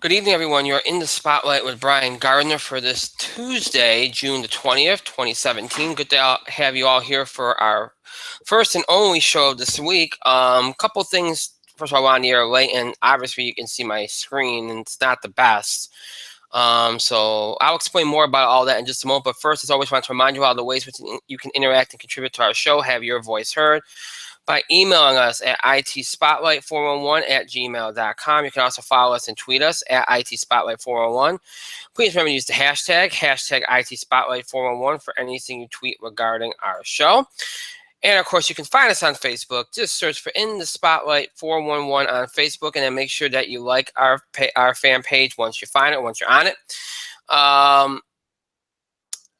Good evening, everyone. You're in the spotlight with Brian Gardner for this Tuesday, June the 20th, 2017. Good to have you all here for our first and only show of this week. Couple things. First of all, on the air late, and obviously you can see my screen, and it's not the best. So I'll explain more about all that in just a moment. But first, as always, I want to remind you all the ways which you can interact and contribute to our show, have your voice heard by emailing us at itspotlight411@gmail.com. You can also follow us and tweet us at itspotlight411. Please remember to use the hashtag itspotlight411 for anything you tweet regarding our show. And of course, you can find us on Facebook. Just search for In the Spotlight 411 on Facebook, and then make sure that you like our fan page once you find it, once you're on it.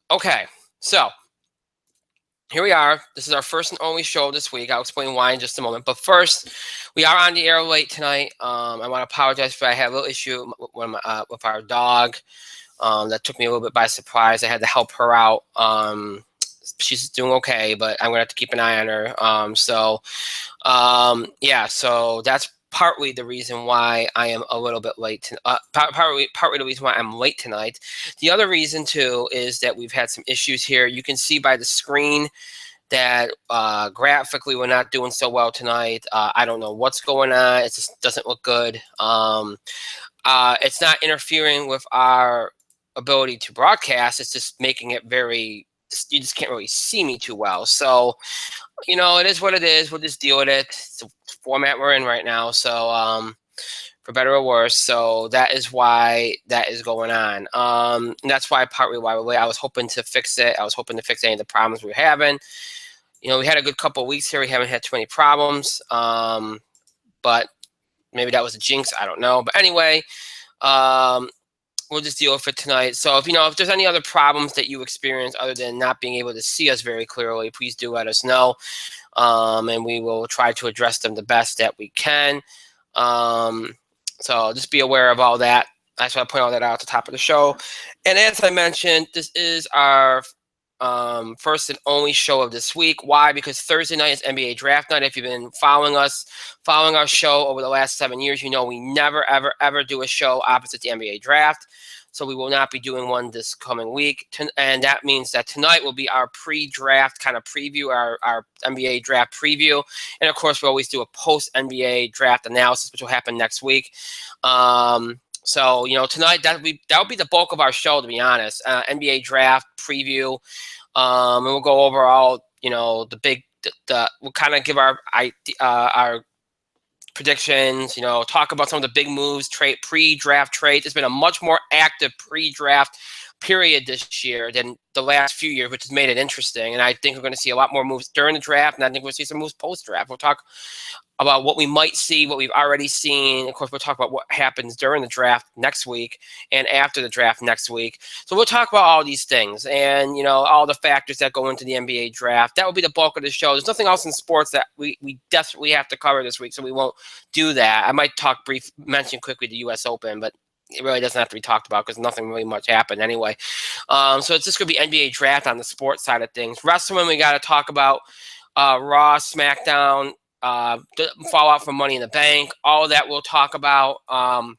Okay, so here we are. This is our first and only show this week. I'll explain why in just a moment. But first, we are on the air late tonight. I want to apologize for I had a little issue with our dog. That took me a little bit by surprise. I had to help her out. She's doing okay, but I'm going to have to keep an eye on her. So that's partly the reason why I am a little bit late. Partly the reason why I'm late tonight. The other reason, too, is that we've had some issues here. You can see by the screen that graphically we're not doing so well tonight. I don't know what's going on. It just doesn't look good. It's not interfering with our ability to broadcast. It's just making it very... You just can't really see me too well. So, it is what it is. We'll just deal with it. It's the format we're in right now. So, for better or worse. So that is why that is going on. And that's why partly why we're late. I was hoping to fix it. I was hoping to fix any of the problems we were having. We had a good couple of weeks here. We haven't had too many problems. But maybe that was a jinx. I don't know. But anyway, we'll just deal with it tonight. So if there's any other problems that you experience other than not being able to see us very clearly, please do let us know. And we will try to address them the best that we can. So just be aware of all that. I just want to point all that out at the top of the show. And as I mentioned, this is our first and only show of this week. Why? Because Thursday night is NBA draft night. If you've been following our show over the last 7 years, we never, ever, ever do a show opposite the NBA draft. So we will not be doing one this coming week. And that means that tonight will be our pre-draft kind of preview, our NBA draft preview. And of course, we always do a post-NBA draft analysis, which will happen next week. So, tonight that'll be the bulk of our show, to be honest. NBA draft preview. And we'll go over all, we'll kind of give our predictions, talk about some of the big moves, pre-draft trades. It's been a much more active pre-draft period this year than the last few years, which has made it interesting. And I think we're going to see a lot more moves during the draft, and I think we'll see some moves post-draft. We'll talk about what we might see, what we've already seen. Of course, we'll talk about what happens during the draft next week and after the draft next week. So we'll talk about all these things and, all the factors that go into the NBA draft. That will be the bulk of the show. There's nothing else in sports that we desperately have to cover this week, so we won't do that. I might mention quickly the U.S. Open, but it really doesn't have to be talked about because nothing really much happened anyway. So it's just going to be NBA draft on the sports side of things. Wrestling, we got to talk about Raw, SmackDown, fallout from Money in the Bank. All of that we'll talk about. And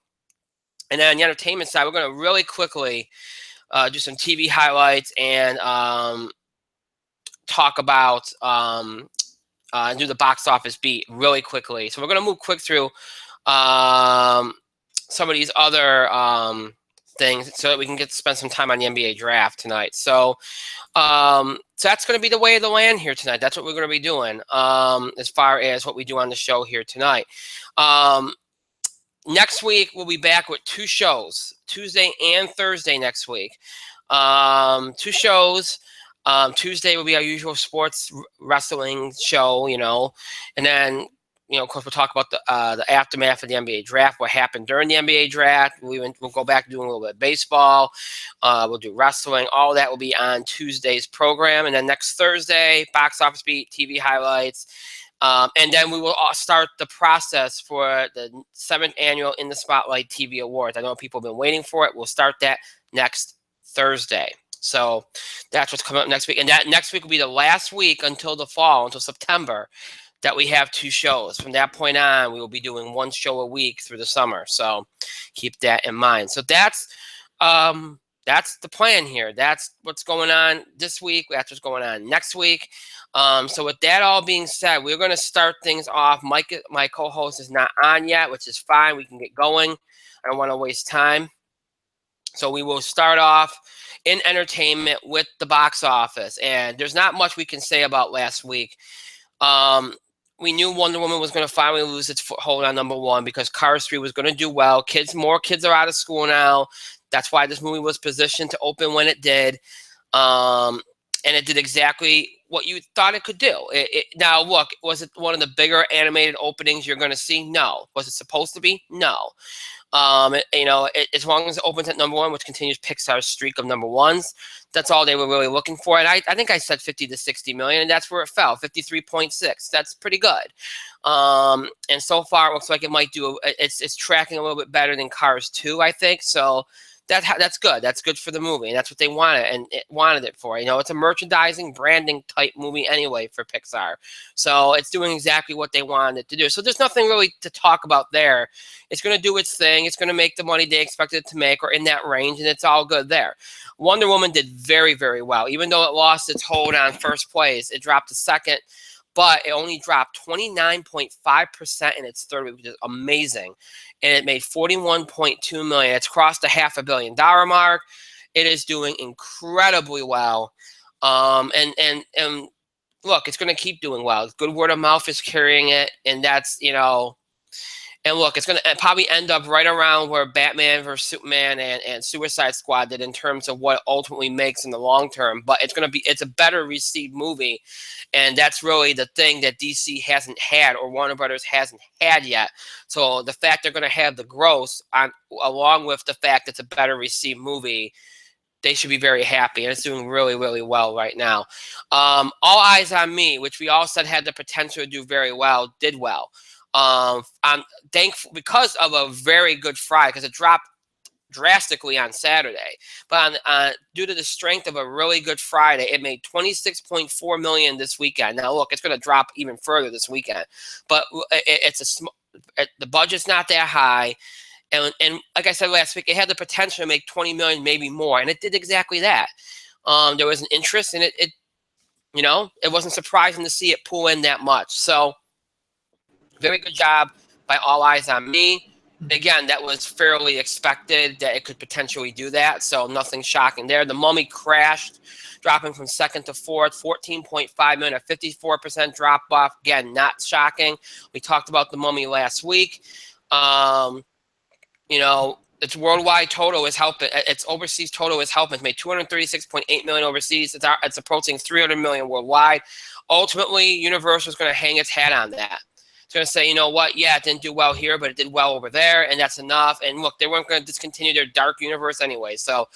then on the entertainment side, we're going to really quickly do some TV highlights and talk about do the box office beat really quickly. So we're going to move quick through some of these other things so that we can get to spend some time on the NBA draft tonight. So that's going to be the way of the land here tonight. That's what we're going to be doing as far as what we do on the show here tonight. Next week, we'll be back with 2 shows, Tuesday and Thursday next week. 2 shows. Tuesday will be our usual sports wrestling show, and then, of course, we'll talk about the aftermath of the NBA draft, what happened during the NBA draft. We'll go back to doing a little bit of baseball. We'll do wrestling. All that will be on Tuesday's program. And then next Thursday, box office beat, TV highlights. And then we will start the process for the 7th annual In the Spotlight TV Awards. I know people have been waiting for it. We'll start that next Thursday. So that's what's coming up next week. And that next week will be the last week until the fall, until September, that we have 2 shows. From that point on, we will be doing 1 show a week through the summer. So keep that in mind. So that's the plan here. That's what's going on this week. That's what's going on next week. So with that all being said, we're going to start things off. Mike, my co-host, is not on yet, which is fine. We can get going. I don't want to waste time. So we will start off in entertainment with the box office. And there's not much we can say about last week. We knew Wonder Woman was going to finally lose its foothold on #1 because Cars 3 was going to do well. More kids are out of school now. That's why this movie was positioned to open when it did. And it did exactly what you thought it could do. Now, look, was it one of the bigger animated openings you're going to see? No. Was it supposed to be? No. As long as it opens at #1, which continues Pixar's streak of #1s, that's all they were really looking for. And I think I said 50 to 60 million, and that's where it fell, 53.6. That's pretty good. And so far, it looks like it might do. It's tracking a little bit better than Cars 2, I think. So that's good. That's good for the movie, and that's what they wanted, and it wanted it for. It's a merchandising, branding type movie anyway for Pixar, so it's doing exactly what they wanted it to do. So there's nothing really to talk about there. It's going to do its thing. It's going to make the money they expected it to make, or in that range, and it's all good there. Wonder Woman did very, very well, even though it lost its hold on first place. It dropped to second, but it only dropped 29.5% in its third week, which is amazing. And it made $41.2 million. It's crossed the $500 million mark. It is doing incredibly well. And look, it's going to keep doing well. Good word of mouth is carrying it, and that's, and look, it's going to probably end up right around where Batman vs. Superman and Suicide Squad did in terms of what it ultimately makes in the long term. But it's a better received movie. And that's really the thing that DC hasn't had, or Warner Brothers hasn't had yet. So the fact they're going to have the gross along with the fact it's a better received movie, they should be very happy. And it's doing really, really well right now. All Eyes on Me, which we all said had the potential to do very well, did well. I'm thankful because of a very good Friday, because it dropped drastically on Saturday. But due to the strength of a really good Friday, it made $26.4 million this weekend. Now, look, it's going to drop even further this weekend, but the budget's not that high. And like I said last week, it had the potential to make $20 million, maybe more, and it did exactly that. There was an interest, and it wasn't surprising to see it pull in that much. So, very good job by All Eyes on Me. Again, that was fairly expected that it could potentially do that, so nothing shocking there. The Mummy crashed, dropping from second to fourth, 14.5 million, a 54% drop off. Again, not shocking. We talked about The Mummy last week. Its worldwide total is helping. Its overseas total is helping. It's made 236.8 million overseas. It's approaching 300 million worldwide. Ultimately, Universal is going to hang its hat on that. Going to say, you know what? Yeah, it didn't do well here, but it did well over there, and that's enough. And look, they weren't going to discontinue their dark universe anyway. So,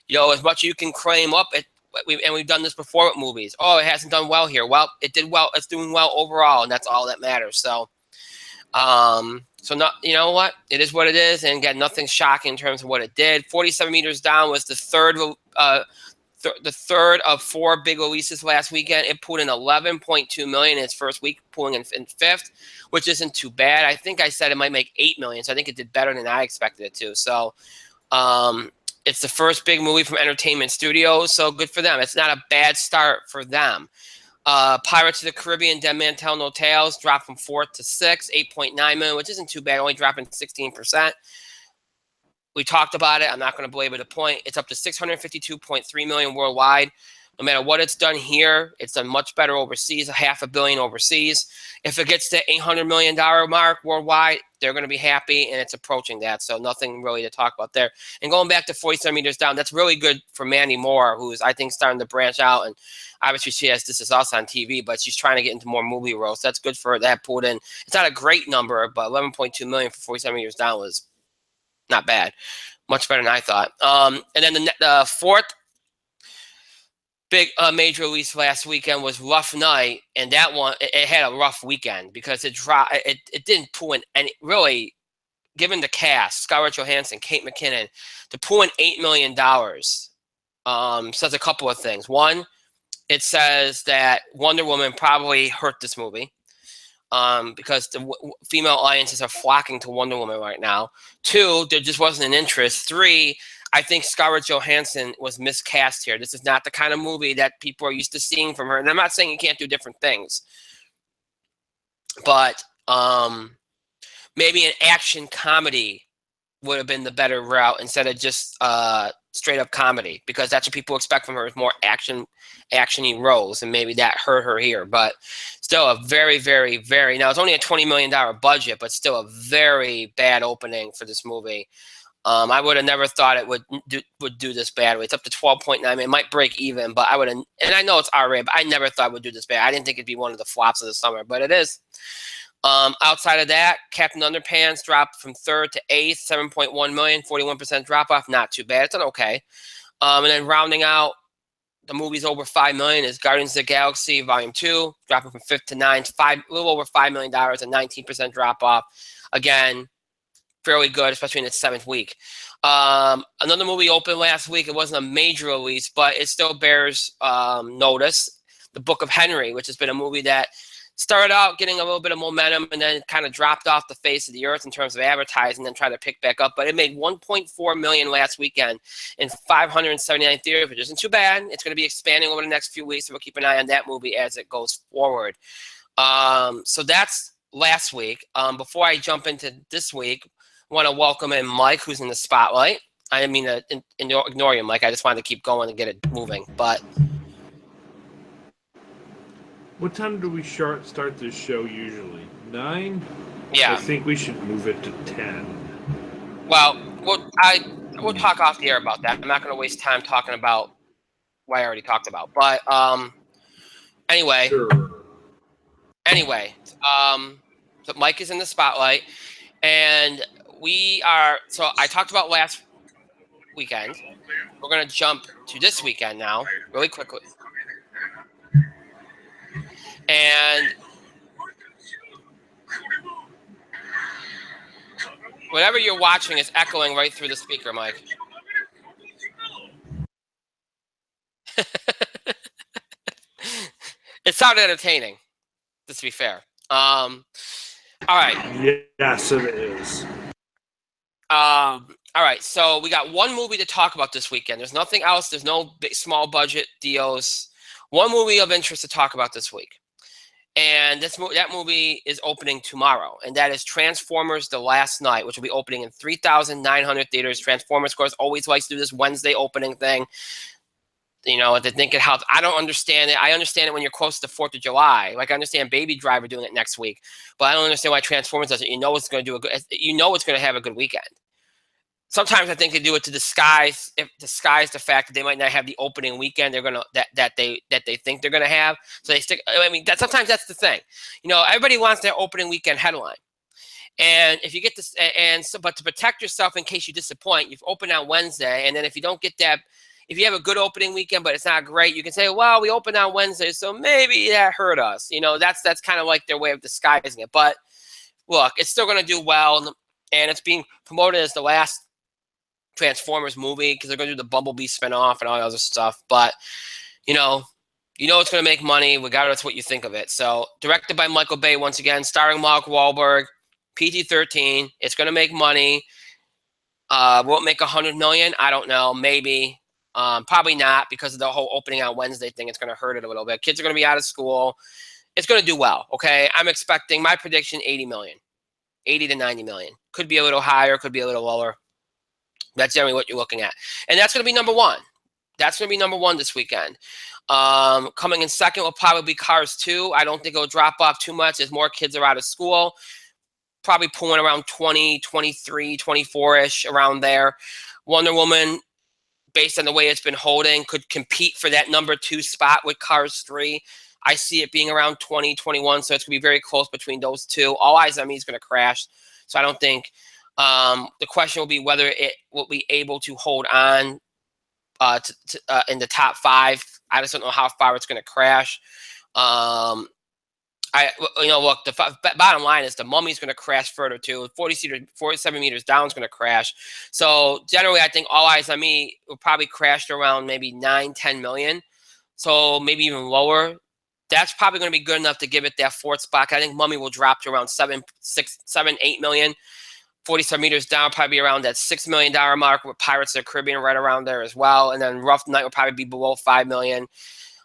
as much you can claim up it, and we've done this before with movies. Oh, it hasn't done well here. Well, it did well. It's doing well overall, and that's all that matters. So, you know what? It is what it is, and again, nothing shocking in terms of what it did. 47 Meters Down was the third of 4 big releases last weekend. It pulled in 11.2 million in its first week, pulling in fifth, which isn't too bad. I think I said it might make 8 million, so I think it did better than I expected it to. So it's the first big movie from Entertainment Studios, so good for them. It's not a bad start for them. Pirates of the Caribbean, Dead Man Tell No Tales dropped from 4th to 6th, 8.9 million, which isn't too bad, only dropping 16%. We talked about it. I'm not going to belabor the point. It's up to 652.3 million worldwide. No matter what it's done here, it's done much better overseas, $500 million overseas. If it gets to $800 million mark worldwide, they're going to be happy, and it's approaching that. So nothing really to talk about there. And going back to 47 Meters Down, that's really good for Mandy Moore, who's, I think, starting to branch out. And obviously she has This Is Us on TV, but she's trying to get into more movie roles. So that's good for her. That pulled in. It's not a great number, but 11.2 million for 47 Meters Down was not bad. Much better than I thought. And then the fourth big major release last weekend was Rough Night, and that one it had a rough weekend because it didn't pull in any, really, given the cast, Scarlett Johansson, Kate McKinnon, to pull in $8 million says a couple of things. One, it says that Wonder Woman probably hurt this movie. because the female audiences are flocking to Wonder Woman right now. 2, there just wasn't an interest. 3, I think Scarlett Johansson was miscast here. This is not the kind of movie that people are used to seeing from her. And I'm not saying you can't do different things, but maybe an action comedy would have been the better route instead of just straight up comedy, because that's what people expect from her, is more actiony roles, and maybe that hurt her here. But still a very, very, very, now it's only a $20 million budget, but still a very bad opening for this movie. I would have never thought it would do this badly. It's up to 12.9. It might break even, but I would have, and I know it's R-rated, but I never thought it would do this bad. I didn't think it'd be one of the flops of the summer, but it is. Outside of that, Captain Underpants dropped from 3rd to 8th, 7.1 million, 41% drop off. Not too bad. It's an okay. And then rounding out the movies over 5 million is Guardians of the Galaxy Volume 2, dropping from 5th to 9th, a little over $5 million, a 19% drop off. Again, fairly good, especially in its 7th week. Another movie opened last week. It wasn't a major release, but it still bears notice. The Book of Henry, which has been a movie that started out getting a little bit of momentum and then kind of dropped off the face of the earth in terms of advertising, then tried to pick back up. But it made 1.4 million last weekend in 579 theaters, which isn't too bad. It's going to be expanding over the next few weeks, so we'll keep an eye on that movie as it goes forward. So that's last week. Before I jump into this week, I want to welcome in Mike, who's in the spotlight. I didn't mean to ignore you, Mike. I just wanted to keep going and get it moving. But what time do we start this show usually? 9? Yeah. I think we should move it to 10. Well, we'll talk off the air about that. I'm not going to waste time talking about what I already talked about. But anyway. Sure. Anyway, so Mike is in the spotlight, and so I talked about last weekend. We're going to jump to this weekend now, really quickly. And whatever you're watching is echoing right through the speaker, Mike. It sounded entertaining, just to be fair. All right. Yes, it is. All right, so we got one movie to talk about this weekend. There's nothing else. There's no big, small budget deals. One movie of interest to talk about this week. And that movie is opening tomorrow, and that is Transformers: The Last Night, which will be opening in 3,900 theaters. Transformers, of course, always likes to do this Wednesday opening thing. You know, they think it helps. I don't understand it. I understand it when you're close to the 4th of July. Like, I understand Baby Driver doing it next week, but I don't understand why Transformers does it. You know it's going to have a good weekend. Sometimes I think they do it to disguise the fact that they might not have the opening weekend that they think they're gonna have. So they stick. I mean, sometimes that's the thing. You know, everybody wants their opening weekend headline, and if you get this, but to protect yourself in case you disappoint, you've opened on Wednesday, and then if you don't get that, if you have a good opening weekend but it's not great, you can say, well, we opened on Wednesday, so maybe that hurt us. You know, that's kind of like their way of disguising it. But look, it's still gonna do well, and it's being promoted as the last Transformers movie because they're going to do the Bumblebee spinoff and all that other stuff. But, you know it's going to make money regardless of what you think of it. So, directed by Michael Bay once again, starring Mark Wahlberg, PG-13. It's going to make money. Will it make $100 million? I don't know. Maybe. Probably not, because of the whole opening on Wednesday thing. It's going to hurt it a little bit. Kids are going to be out of school. It's going to do well. Okay, I'm expecting my prediction: 80 million, 80 to 90 million. Could be a little higher. Could be a little lower. That's generally what you're looking at. And that's going to be number one. That's going to be number one this weekend. Coming in second will probably be Cars 2. I don't think it'll drop off too much as more kids are out of school. Probably pulling around 20, 23, 24-ish, around there. Wonder Woman, based on the way it's been holding, could compete for that number 2 spot with Cars 3. I see it being around 20, 21, so it's going to be very close between those two. All Eyes on Me is going to crash, so I don't think... the question will be whether it will be able to hold on in the top 5. I just don't know how far it's going to crash. Look, the bottom line is the Mummy's going to crash further too. 47 meters down is going to crash. So generally, I think All Eyes on Me will probably crash to around maybe 9-10 million. So maybe even lower That's probably going to be good enough to give it that fourth spot. I think Mummy will drop to around 8 million. 47 meters down, probably around that $6 million mark, with Pirates of the Caribbean right around there as well. And then Rough Night will probably be below 5 million.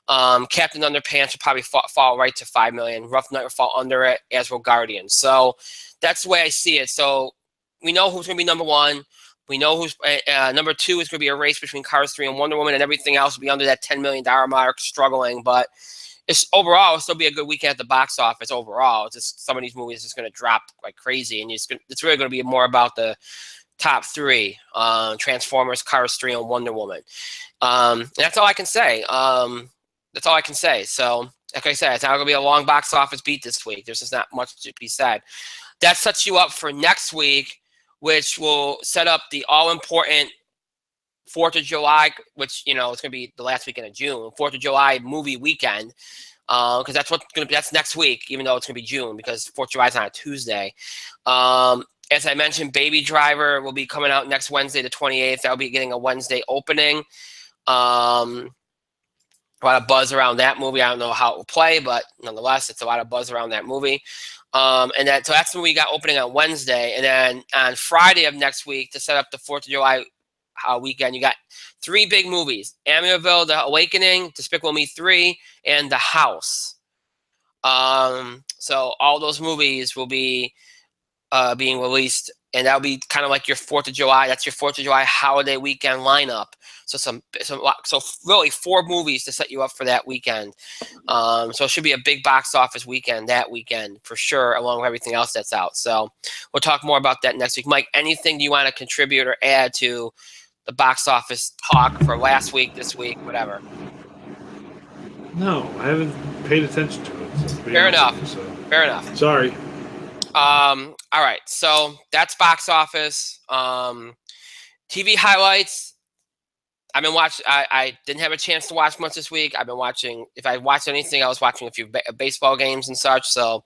Captain Underpants will probably fall right to 5 million. Rough Night will fall under it, as will Guardian. So that's the way I see it. So we know who's going to be number one. We know who's number two is going to be a race between Cars 3 and Wonder Woman, and everything else will be under that $10 million mark, struggling. But it's overall, it'll still be a good weekend at the box office overall. It's just some of these movies is going to drop like crazy, and it's really going to be more about the top three: Transformers, Cars 3, and Wonder Woman. And that's all I can say. That's all I can say. So, like I said, it's not going to be a long box office beat this week. There's just not much to be said. That sets you up for next week, which will set up the all-important 4th of July, which, it's going to be the last weekend of June, 4th of July movie weekend, because that's next week, even though it's going to be June, because 4th of July is on a Tuesday. As I mentioned, Baby Driver will be coming out next Wednesday, the 28th. That'll be getting a Wednesday opening. A lot of buzz around that movie. I don't know how it will play, but nonetheless, it's a lot of buzz around that movie. So that's when we got opening on Wednesday. And then on Friday of next week, to set up the 4th of July weekend, you got 3 big movies: Amityville, The Awakening, Despicable Me 3, and The House. So all those movies will be being released, and that'll be kind of like your 4th of July. That's your 4th of July holiday weekend lineup. So really 4 movies to set you up for that weekend. So it should be a big box office weekend that weekend for sure, along with everything else that's out. So we'll talk more about that next week. Mike, anything you want to contribute or add to the box office talk for last week, this week, whatever? No, I haven't paid attention to it. So Fair enough. Fair enough. Sorry. All right. So that's box office. TV highlights. I've been watching. I didn't have a chance to watch much this week. I've been watching. If I watched anything, I was watching a few baseball games and such. So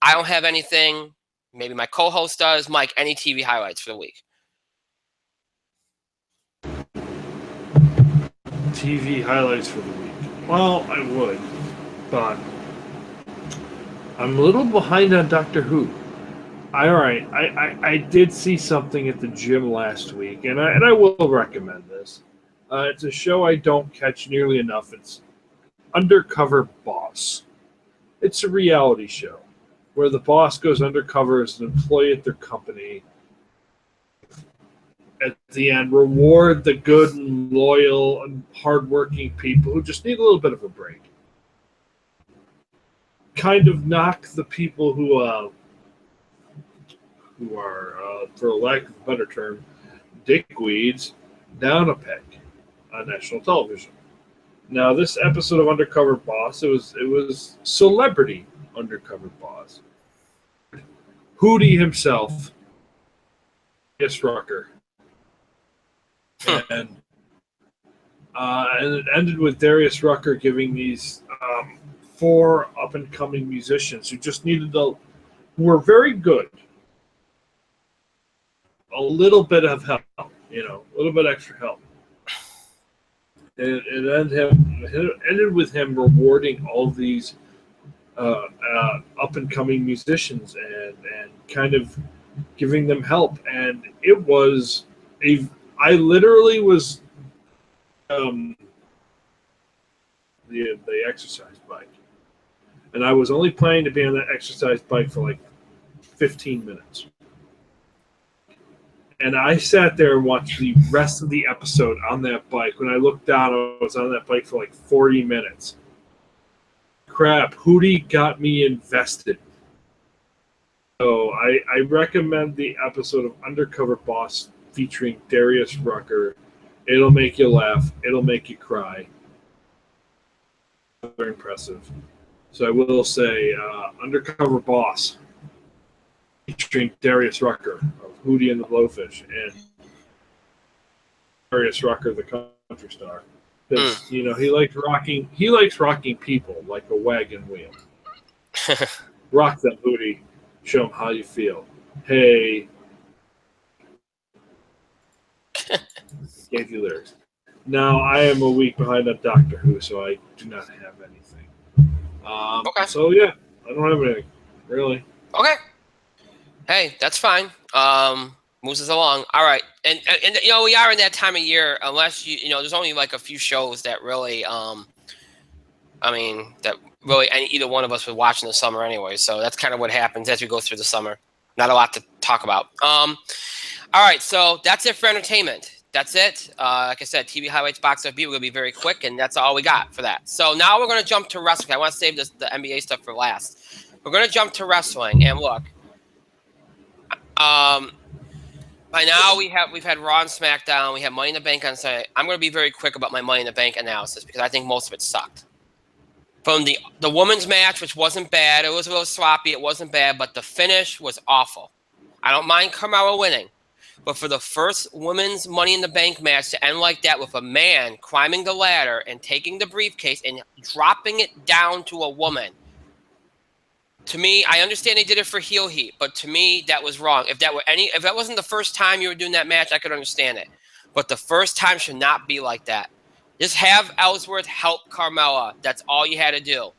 I don't have anything. Maybe my co-host does. Mike, any TV highlights for the week? TV highlights for the week. Well, I would, but I'm a little behind on Doctor Who. I did see something at the gym last week, and I will recommend this. It's a show I don't catch nearly enough. It's Undercover Boss. It's a reality show where the boss goes undercover as an employee at their company. At the end, reward the good and loyal and hardworking people who just need a little bit of a break. Kind of knock the people who are, for lack of a better term, dickweeds, down a peg on national television. Now, this episode of Undercover Boss, it was celebrity Undercover Boss. Hootie himself, Darius Rucker. And it ended with Darius Rucker giving these 4 up-and-coming musicians who just who were very good, a little bit of help, a little bit extra help. It ended with him rewarding all these up-and-coming musicians and kind of giving them help. And it was I literally was the exercise bike, and I was only planning to be on that exercise bike for like 15 minutes. And I sat there and watched the rest of the episode on that bike. When I looked down, I was on that bike for like 40 minutes. Crap, Hootie got me invested. So I recommend the episode of Undercover Boss featuring Darius Rucker. It'll make you laugh. It'll make you cry. Very impressive. So I will say, Undercover Boss featuring Darius Rucker of Hootie and the Blowfish, and Darius Rucker, the country star, because he likes rocking. He likes rocking people like a wagon wheel. Rock them, Hootie. Show them how you feel. Hey. Gave you lyrics. Now, I am a week behind on Doctor Who, so I do not have anything. Okay. So yeah, I don't have anything really. Okay. Hey, that's fine. Moves us along. All right, and you know we are in that time of year. Unless there's only like a few shows that really, I mean, that really either one of us would watch in the summer anyway. So that's kind of what happens as we go through the summer. Not a lot to talk about. All right, so that's it for entertainment. That's it. Like I said, TV highlights, box FB. We're gonna be very quick, and that's all we got for that. So now we're gonna jump to wrestling. I want to save the NBA stuff for last. We're gonna jump to wrestling, and look. By now we've had Raw and Smackdown. We have Money in the Bank on Sunday. I'm going to be very quick about my Money in the Bank analysis because I think most of it sucked. From the women's match, which wasn't bad, it was a little sloppy. It wasn't bad, but the finish was awful. I don't mind Carmella winning, but for the first women's Money in the Bank match to end like that with a man climbing the ladder and taking the briefcase and dropping it down to a woman. To me, I understand they did it for heel heat, but to me, that was wrong. If that wasn't the first time you were doing that match, I could understand it. But the first time should not be like that. Just have Ellsworth help Carmella. That's all you had to do.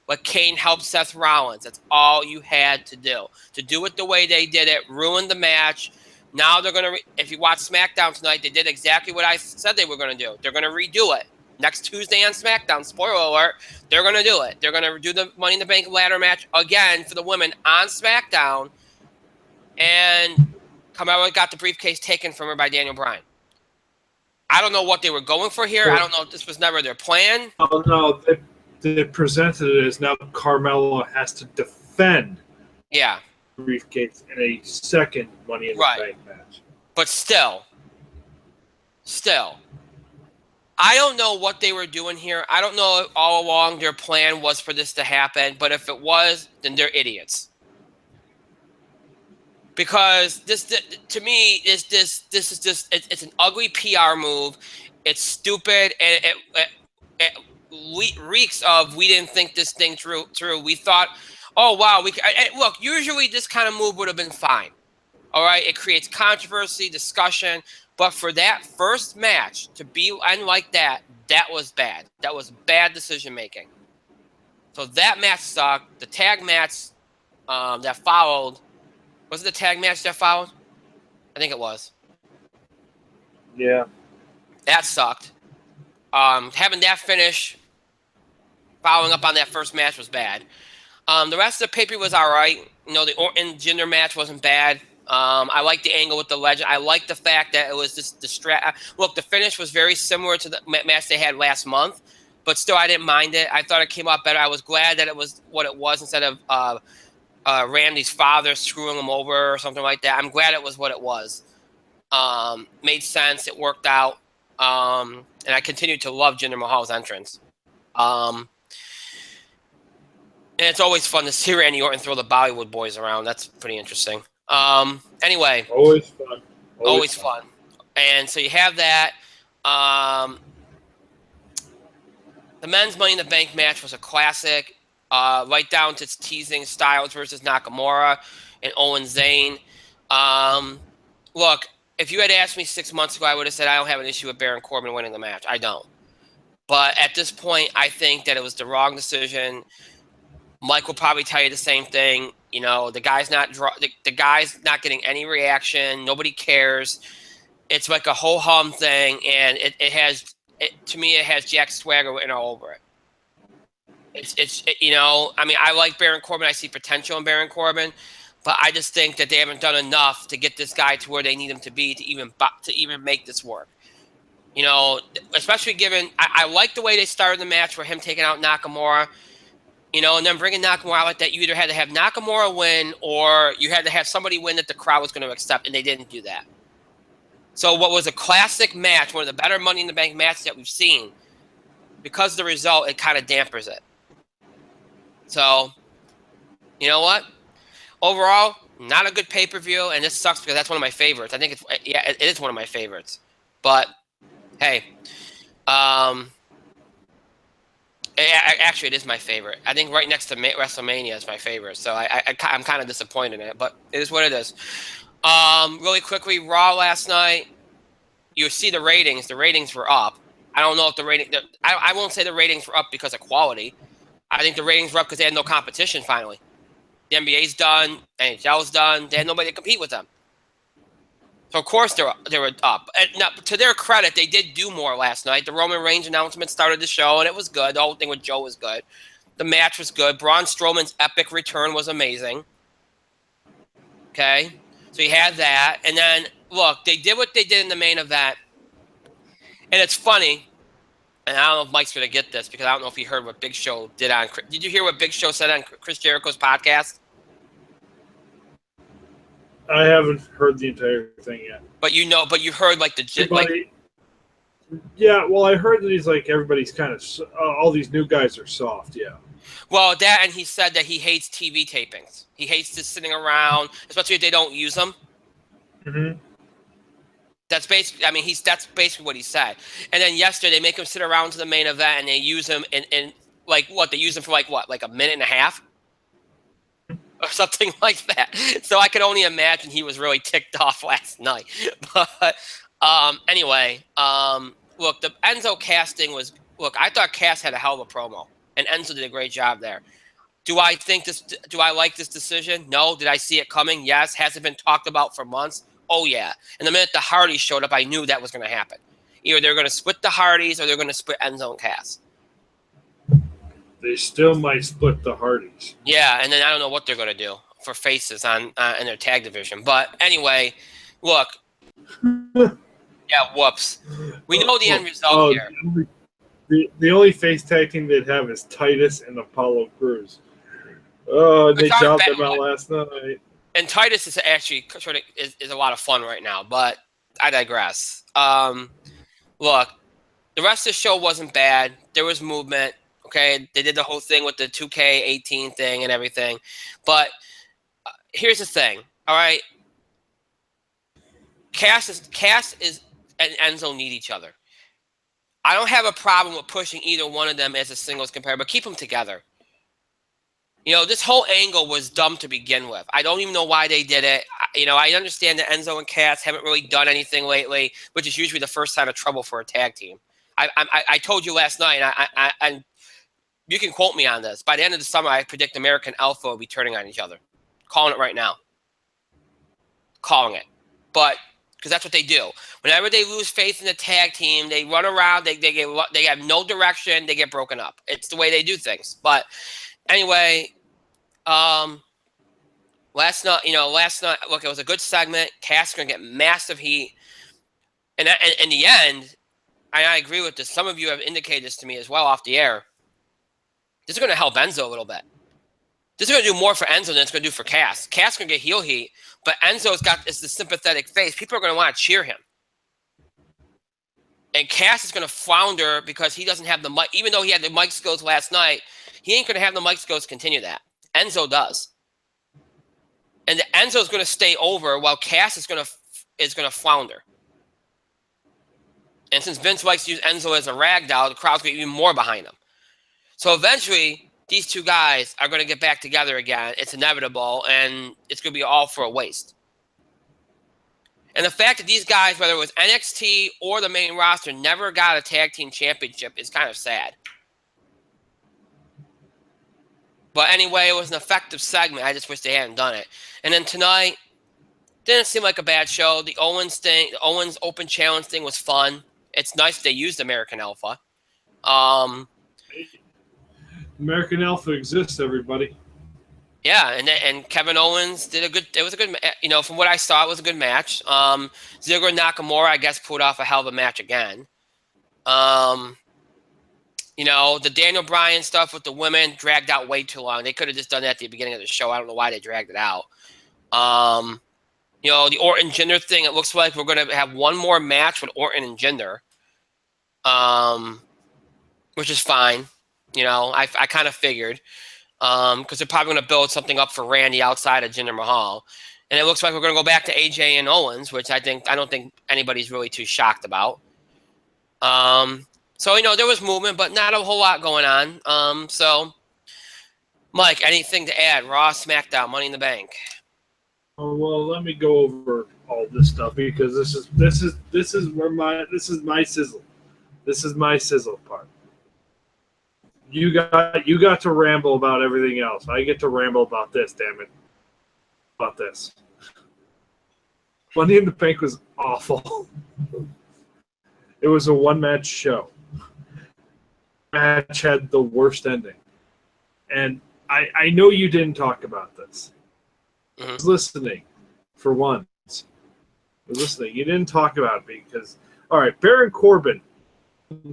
But Kane helped Seth Rollins. That's all you had to do. To do it the way they did it, ruined the match. Now they're going to, if you watch SmackDown tonight, they did exactly what I said they were going to do. They're going to redo it. Next Tuesday on SmackDown, spoiler alert, they're going to do it. They're going to do the Money in the Bank ladder match again for the women on SmackDown. And Carmella got the briefcase taken from her by Daniel Bryan. I don't know what they were going for here. I don't know if this was never their plan. Oh, no, they presented it as now Carmella has to defend the briefcase in a second Money in the Bank match. But still, I don't know what they were doing here. I don't know if all along their plan was for this to happen, but if it was, then they're idiots. Because this to me is it's an ugly PR move. It's stupid, and it reeks of we didn't think this thing through. We thought, oh wow, look. Usually this kind of move would have been fine. All right, it creates controversy, discussion. But for that first match to be end like that, that was bad. That was bad decision making. So that match sucked. The tag match that followed, was it the tag match that followed? I think it was. Yeah. That sucked. Having that finish, following up on that first match was bad. The rest of the pay-per-view was all right. The Orton Jinder match wasn't bad. I like the angle with the legend. I like the fact that it was just look, the finish was very similar to the match they had last month, but still, I didn't mind it. I thought it came out better. I was glad that it was what it was instead of Randy's father screwing him over or something like that. I'm glad it was what it was. Made sense. It worked out. And I continued to love Jinder Mahal's entrance. And it's always fun to see Randy Orton throw the Bollywood boys around. That's pretty interesting. Anyway. Always fun. Always fun. And so you have that. The men's Money in the Bank match was a classic. Right down to teasing Styles versus Nakamura and Owen Zane. Look, if you had asked me 6 months ago, I would have said I don't have an issue with Baron Corbin winning the match. I don't. But at this point, I think that it was the wrong decision. Mike will probably tell you the same thing. The guy's not getting any reaction. Nobody cares. It's like a whole hum thing, and it has Jack Swagger written all over it. I mean, I like Baron Corbin. I see potential in Baron Corbin, but I just think that they haven't done enough to get this guy to where they need him to be to even make this work. Especially given I like the way they started the match for him taking out Nakamura. And then bringing Nakamura like that, you either had to have Nakamura win or you had to have somebody win that the crowd was going to accept, and they didn't do that. So what was a classic match, one of the better Money in the Bank matches that we've seen, because of the result, it kind of dampers it. So, you know what? Overall, not a good pay-per-view, and this sucks because that's one of my favorites. I think it is one of my favorites. But, hey, actually, it is my favorite. I think right next to WrestleMania is my favorite. So I'm kind of disappointed in it, but it is what it is. Really quickly, Raw last night. You see the ratings. The ratings were up. I don't know if the rating. I won't say the ratings were up because of quality. I think the ratings were up because they had no competition finally. The NBA's done, NHL's done. They had nobody to compete with them. So of course they were up. And now, to their credit, they did do more last night. The Roman Reigns announcement started the show, and it was good. The whole thing with Joe was good. The match was good. Braun Strowman's epic return was amazing. Okay, so you had that, and then look, they did what they did in the main event, and it's funny. And I don't know if Mike's going to get this because I don't know if he heard what Big Show did on. Did you hear what Big Show said on Chris Jericho's podcast? I haven't heard the entire thing yet. But you heard like yeah, well, I heard that he's like everybody's kind of all these new guys are soft. Yeah. Well, that, and he said that he hates TV tapings. He hates just sitting around, especially if they don't use them. Mm-hmm. That's basically, I mean, that's basically what he said. And then yesterday, they make him sit around to the main event, and they use him in like what? They use him for like what? Like a minute and a half? Or something like that. So I could only imagine he was really ticked off last night. But anyway, look, the Enzo casting was, look, I thought Cass had a hell of a promo, and Enzo did a great job there. Do I like this decision? No. Did I see it coming? Yes. Has it been talked about for months? Oh, yeah. And the minute the Hardys showed up, I knew that was going to happen. Either they're going to split the Hardys or they're going to split Enzo and Cass. They still might split the Hardys. Yeah, and then I don't know what they're going to do for faces in their tag division. But anyway, look. Yeah, whoops. We know the end result here. The only face tag team they'd have is Titus and Apollo Crews. Oh, they jobbed them out last night. And Titus is actually is a lot of fun right now, but I digress. Look, the rest of the show wasn't bad. There was movement. Okay, they did the whole thing with the 2K18 thing and everything. But here's the thing, all right? Cass and Enzo need each other. I don't have a problem with pushing either one of them as a singles competitor, but keep them together. You know, this whole angle was dumb to begin with. I don't even know why they did it. You know, I understand that Enzo and Cass haven't really done anything lately, which is usually the first sign of trouble for a tag team. I told you last night, and you can quote me on this. By the end of the summer, I predict American Alpha will be turning on each other. Calling it right now. Calling it. But, because that's what they do. Whenever they lose faith in the tag team, they run around, they have no direction, they get broken up. It's the way they do things. But anyway, last night, look, it was a good segment. Cass is going to get massive heat. And in the end, I agree with this. Some of you have indicated this to me as well off the air. This is going to help Enzo a little bit. This is going to do more for Enzo than it's going to do for Cass. Cass is going to get heel heat, but Enzo's got the sympathetic face. People are going to want to cheer him. And Cass is going to flounder because he doesn't have the mic. Even though he had the mic skills last night, he ain't going to have the mic skills to continue that. Enzo does. And Enzo is going to stay over while Cass is going to flounder. And since Vince likes to use Enzo as a rag doll, the crowd's going to be even more behind him. So eventually, these two guys are going to get back together again. It's inevitable, and it's going to be all for a waste. And the fact that these guys, whether it was NXT or the main roster, never got a tag team championship is kind of sad. But anyway, it was an effective segment. I just wish they hadn't done it. And then tonight, didn't seem like a bad show. The Owens Open Challenge thing was fun. It's nice they used American Alpha. American Alpha exists, everybody. Yeah, and Kevin Owens did it was a good, from what I saw, it was a good match. Ziggler and Nakamura, I guess, pulled off a hell of a match again. The Daniel Bryan stuff with the women dragged out way too long. They could have just done that at the beginning of the show. I don't know why they dragged it out. The Orton Jinder thing, it looks like we're going to have one more match with Orton and Jinder, which is fine. I kind of figured because they're probably going to build something up for Randy outside of Jinder Mahal. And it looks like we're going to go back to AJ and Owens, which I don't think anybody's really too shocked about. So, there was movement, but not a whole lot going on. So, Mike, anything to add? Raw, SmackDown, Money in the Bank. Oh, well, let me go over all this stuff because this is my sizzle. This is my sizzle part. You got to ramble about everything else. I get to ramble about this, damn it. About this. Money in the Bank was awful. It was a one-match show. Match had the worst ending. And I know you didn't talk about this. I was listening for once. I was listening. You didn't talk about it because, all right, Baron Corbin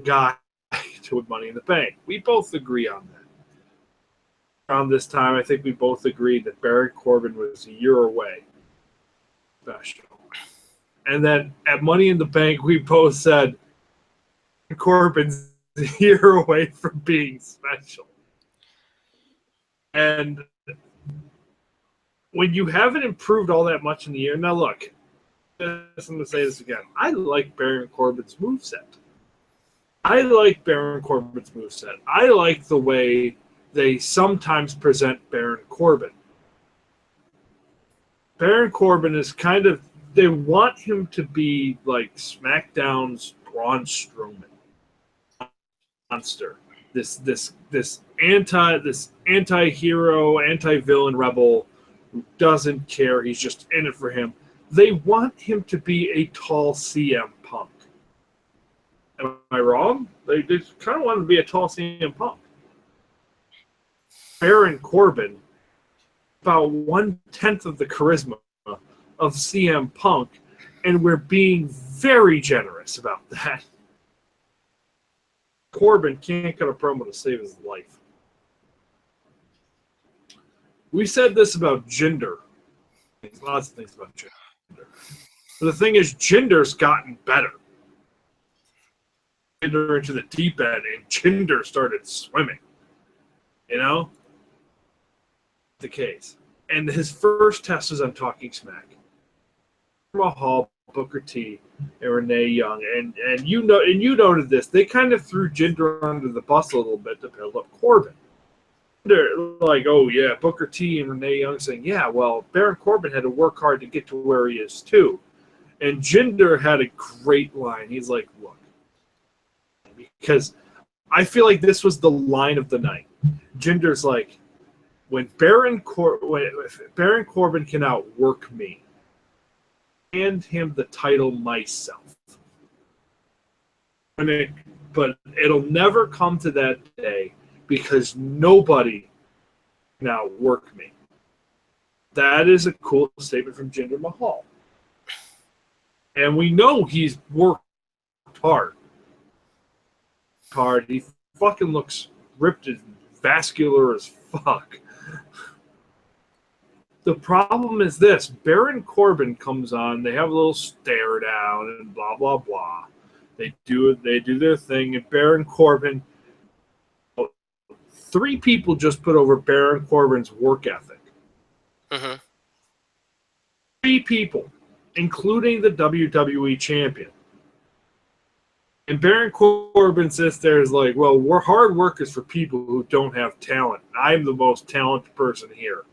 got to Money in the Bank. We both agree on that. Around this time, I think we both agreed that Baron Corbin was a year away. Special. And then at Money in the Bank, we both said Corbin's a year away from being special. And when you haven't improved all that much in the year, now look, I'm going to say this again. I like Baron Corbin's moveset. I like the way they sometimes present Baron Corbin. Baron Corbin is kind of, they want him to be like SmackDown's Braun Strowman monster. This anti-hero, anti-villain rebel who doesn't care. He's just in it for him. They want him to be a tall CM Punk. Am I wrong? They kind of want him to be a tall CM Punk. Baron Corbin, about 1/10 of the charisma of CM Punk, and we're being very generous about that. Corbin can't cut a promo to save his life. We said this about Jinder. Lots of things about Jinder. But the thing is, Jinder's gotten better. Jinder into the deep end, and Jinder started swimming. You know? The case. And his first test was on Talking Smack. Mahal, Booker T, and Renee Young, and you noted this. They kind of threw Jinder under the bus a little bit to build up Corbin. They're like, oh yeah, Booker T and Renee Young saying, yeah, well, Baron Corbin had to work hard to get to where he is too. And Jinder had a great line. He's like, look, because I feel like this was the line of the night. Jinder's like, when Baron Corbin can outwork me, hand him the title myself. But it'll never come to that day because nobody can outwork me. That is a cool statement from Jinder Mahal. And we know he's worked hard. He fucking looks ripped and vascular as fuck. The problem is this. Baron Corbin comes on. They have a little stare down and blah, blah, blah. They do their thing. And Baron Corbin, 3 people just put over Baron Corbin's work ethic. 3 people, including the WWE champion. And Baron Corbin sits there is like, well, we're hard work is for people who don't have talent. I'm the most talented person here.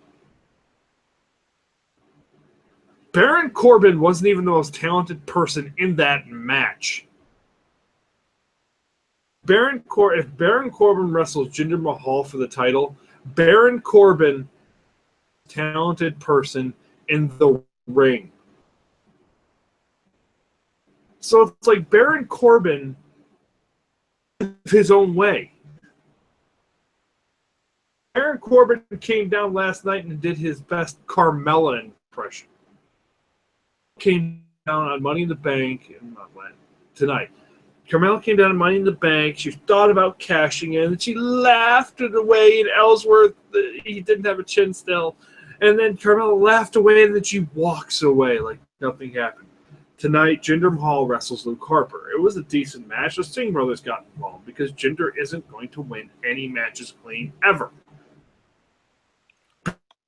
Baron Corbin wasn't even the most talented person in that match. If Baron Corbin wrestles Jinder Mahal for the title, Baron Corbin, talented person in the ring. So it's like Baron Corbin his own way. Baron Corbin came down last night and did his best Carmella impression. Came down on Money in the Bank tonight. Carmella came down on Money in the Bank. She thought about cashing in, and she laughed it away. And Ellsworth, he didn't have a chin still. And then Carmella laughed away, and then she walks away like nothing happened. Tonight, Jinder Mahal wrestles Luke Harper. It was a decent match. The Singh brothers got involved because Jinder isn't going to win any matches clean ever.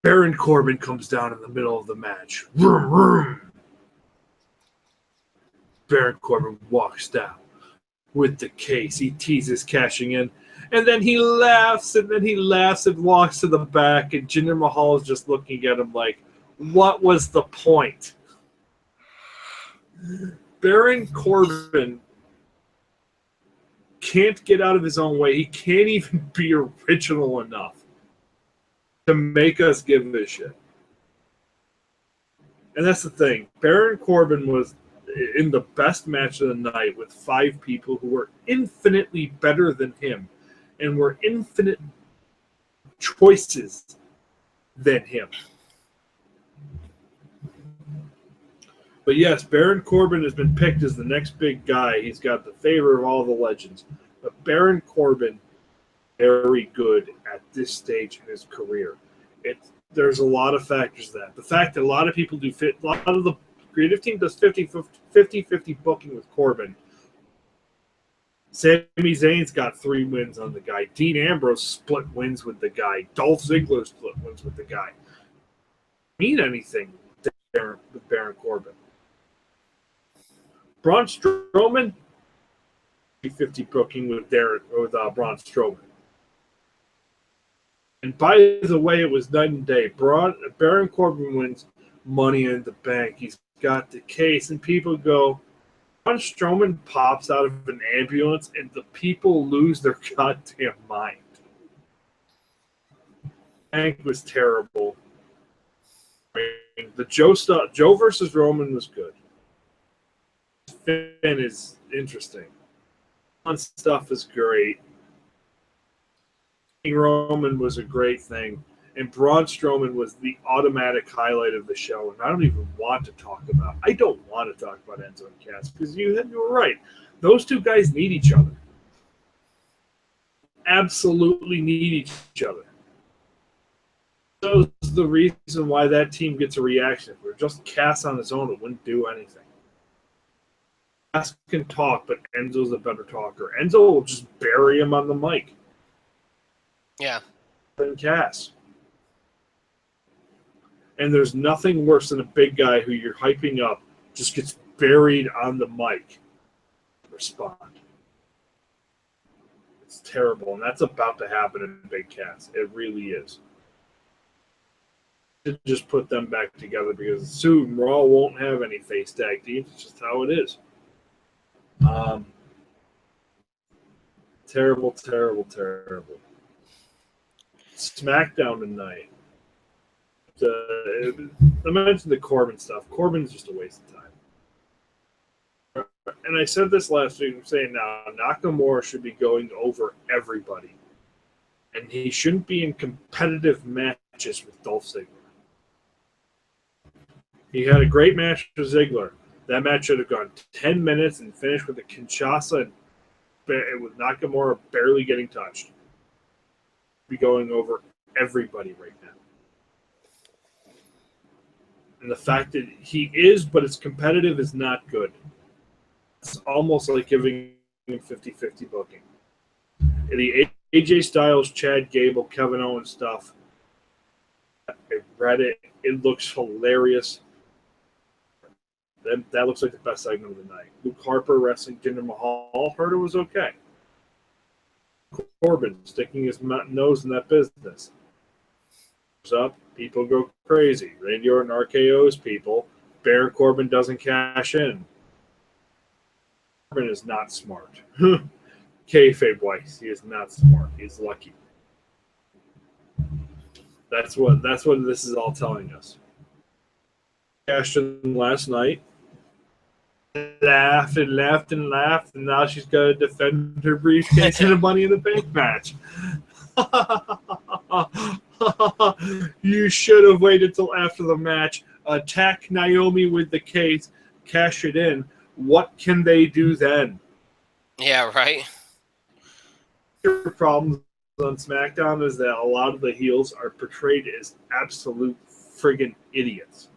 Baron Corbin comes down in the middle of the match. Vroom, vroom. Baron Corbin walks down with the case. He teases cashing in. And then he laughs, and walks to the back, and Jinder Mahal is just looking at him like, what was the point? Baron Corbin can't get out of his own way. He can't even be original enough to make us give a shit. And that's the thing. Baron Corbin was in the best match of the night with 5 people who were infinitely better than him and were infinite choices than him. But yes, Baron Corbin has been picked as the next big guy. He's got the favor of all the legends. But Baron Corbin, very good at this stage in his career. There's a lot of factors to that. The fact that a lot of people do fit, a lot of the creative team does 50-50 booking with Corbin. Sami Zayn's got 3 wins on the guy. Dean Ambrose split wins with the guy. Dolph Ziggler split wins with the guy. Mean anything with Baron Corbin. Braun Strowman, 50 booking with Braun Strowman. And by the way, it was night and day. Baron Corbin wins Money in the Bank. He's got the case, and people go, Braun Strowman pops out of an ambulance, and the people lose their goddamn mind. Bank was terrible. The Joe versus Roman was good. Finn is interesting. Fun stuff is great. Roman was a great thing, and Braun Strowman was the automatic highlight of the show. And I don't even want to talk about. I don't want to talk about Enzo and Cass because you were right. Those 2 guys need each other. Absolutely need each other. So that's the reason why that team gets a reaction. If it were just Cass on his own, it wouldn't do anything. Cass can talk, but Enzo's a better talker. Enzo will just bury him on the mic. Yeah. Than Cass. And there's nothing worse than a big guy who you're hyping up just gets buried on the mic. Respond. It's terrible, and that's about to happen in Big Cass. It really is. To just put them back together because soon Raw won't have any face tag teams. It's just how it is. Terrible, terrible, terrible. SmackDown tonight. I mentioned the Corbin stuff. Corbin's just a waste of time. And I said this last week. I'm saying now Nakamura should be going over everybody. And he shouldn't be in competitive matches with Dolph Ziggler. He had a great match with Ziggler. That match should have gone 10 minutes and finished with a Kinshasa and with Nakamura barely getting touched. Be going over everybody right now. And the fact that he is, but it's competitive, is not good. It's almost like giving him 50-50 booking. And the AJ Styles, Chad Gable, Kevin Owens stuff, I read it. It looks hilarious. That looks like the best segment of the night. Luke Harper wrestling Jinder Mahal. Heard it was okay. Corbin sticking his nose in that business. Up, people go crazy. Randy Orton RKO's people. Baron Corbin doesn't cash in. Corbin is not smart. Kayfabe wise, he is not smart. He's lucky. That's what this is all telling us. Cashed in last night. Laughed and laughed and laughed, and now she's got to defend her briefcase in a Money in the Bank match. You should have waited till after the match. Attack Naomi with the case, cash it in. What can they do then? Yeah, right. The problems on SmackDown is that a lot of the heels are portrayed as absolute friggin' idiots.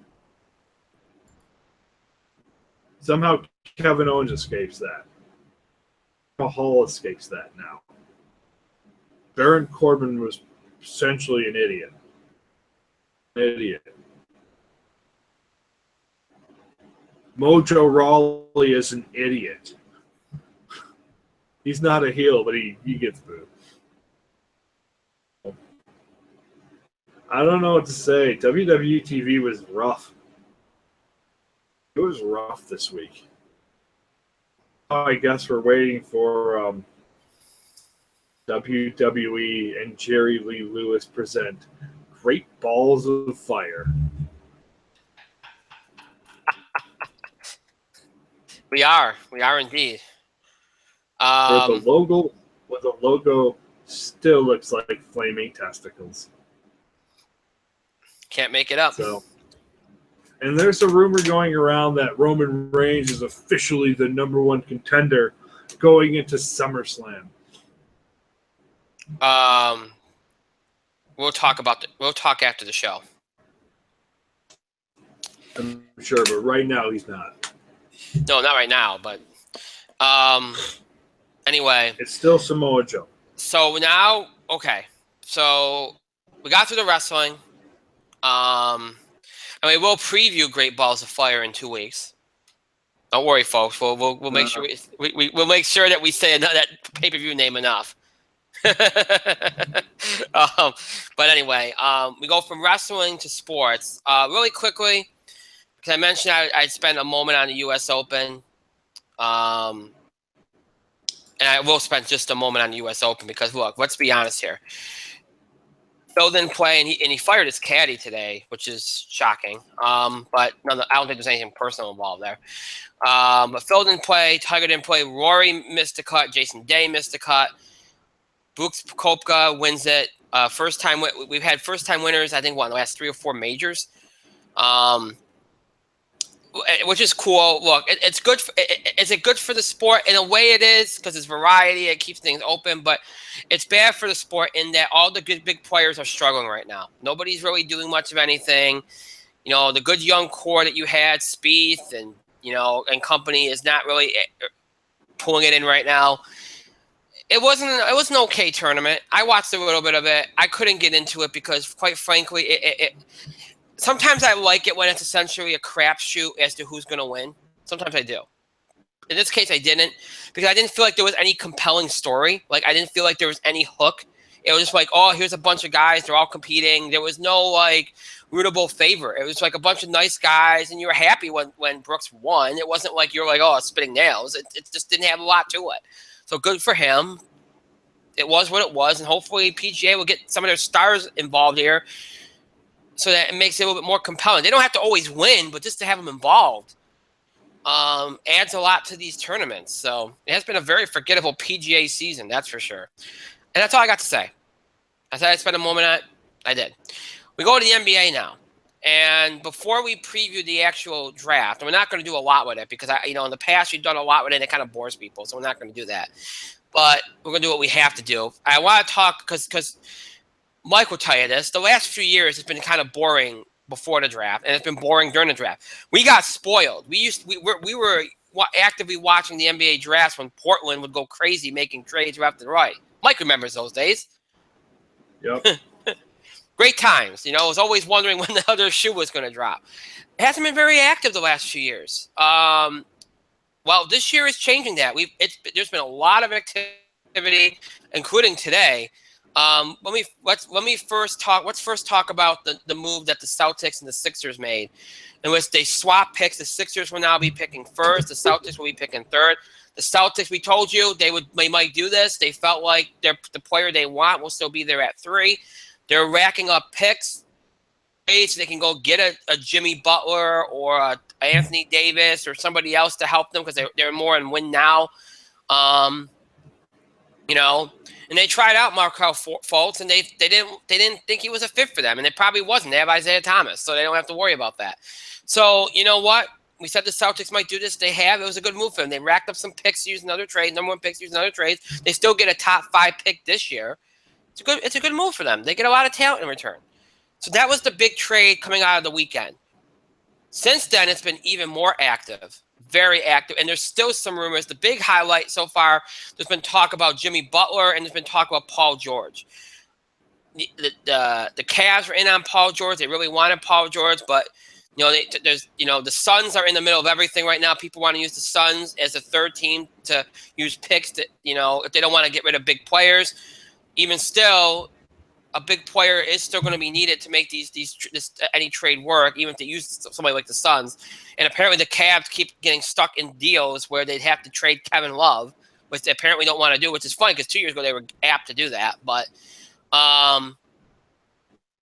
Somehow Kevin Owens escapes that. Mahal escapes that now. Baron Corbin was essentially an idiot. Mojo Rawley is an idiot. He's not a heel, but he gets booed. I don't know what to say. WWE TV was rough. It was rough this week. I guess we're waiting for WWE and Jerry Lee Lewis present Great Balls of Fire. We are indeed. Where the logo still looks like flaming testicles. Can't make it up. So, and there's a rumor going around that Roman Reigns is officially the #1 contender going into SummerSlam. We'll talk after the show. I'm sure, but right now he's not. No, not right now, but anyway. It's still Samoa Joe. So now, okay. So we got through the wrestling. And we will preview Great Balls of Fire in 2 weeks. Don't worry, folks. We'll make sure we'll make sure that we say that pay-per-view name enough. But anyway, we go from wrestling to sports. Really quickly, because I mentioned I'd spend a moment on the U.S. Open. And I will spend just a moment on the U.S. Open because, look, let's be honest here. Phil didn't play, and he fired his caddy today, which is shocking. But no, I don't think there's anything personal involved there. But Phil didn't play. Tiger didn't play. Rory missed a cut. Jason Day missed a cut. Brooks Koepka wins it. First time we've had first time winners. I think in the last 3 or 4 majors, which is cool. Look, it's good. Is it good for the sport? In a way, it is because it's variety. It keeps things open, but it's bad for the sport in that all the good big players are struggling right now. Nobody's really doing much of anything. You know, the good young core that you had, Spieth and and company, is not really pulling it in right now. It was an okay tournament. I watched a little bit of it. I couldn't get into it because, quite frankly, it sometimes I like it when it's essentially a crapshoot as to who's going to win. Sometimes I do. In this case, I didn't, because I didn't feel like there was any compelling story. Like, I didn't feel like there was any hook. It was just like, oh, here's a bunch of guys. They're all competing. There was no, like, rootable favor. It was like a bunch of nice guys, and you were happy when Brooks won. It wasn't like you were like, oh, spitting nails. It just didn't have a lot to it. So good for him. It was what it was, and hopefully PGA will get some of their stars involved here so that it makes it a little bit more compelling. They don't have to always win, but just to have them involved adds a lot to these tournaments. So it has been a very forgettable PGA season, that's for sure. And that's all I got to say. I said I'd spend a moment on it. I did. We go to the NBA now. And before we preview the actual draft, and we're not going to do a lot with it because, in the past we've done a lot with it and it kind of bores people, so we're not going to do that. But we're going to do what we have to do. I want to talk because Mike will tell you this. The last few years it's been kind of boring before the draft, and it's been boring during the draft. We got spoiled. We were actively watching the NBA drafts when Portland would go crazy making trades left and right. Mike remembers those days. Yep. Great times. I was always wondering when the other shoe was going to drop. It hasn't been very active the last few years. Well, this year is changing that. There's been a lot of activity, including today. Let's first talk about the move that the Celtics and the Sixers made, in which they swapped picks. The Sixers will now be picking first. The Celtics will be picking third. The Celtics, we told you they might do this. They felt like the player they want will still be there at 3. They're racking up picks so they can go get a Jimmy Butler or a Anthony Davis or somebody else to help them because they're more in win now. And they tried out Markelle Fultz, and they didn't think he was a fit for them, and it probably wasn't. They have Isaiah Thomas, so they don't have to worry about that. So you know what? We said the Celtics might do this. They have. It was a good move for them. They racked up some picks using other trades, #1 picks using other trades. They still get a top 5 pick this year. It's a good move for them. They get a lot of talent in return. So that was the big trade coming out of the weekend. Since then, it's been even more active, very active, and there's still some rumors. The big highlight so far, there's been talk about Jimmy Butler, and there's been talk about Paul George. The Cavs are in on Paul George. They really wanted Paul George, but the Suns are in the middle of everything right now. People want to use the Suns as a third team to use picks that, if they don't want to get rid of big players. Even still, a big player is still going to be needed to make any trade work, even if they use somebody like the Suns. And apparently the Cavs keep getting stuck in deals where they'd have to trade Kevin Love, which they apparently don't want to do, which is funny because 2 years ago they were apt to do that. But,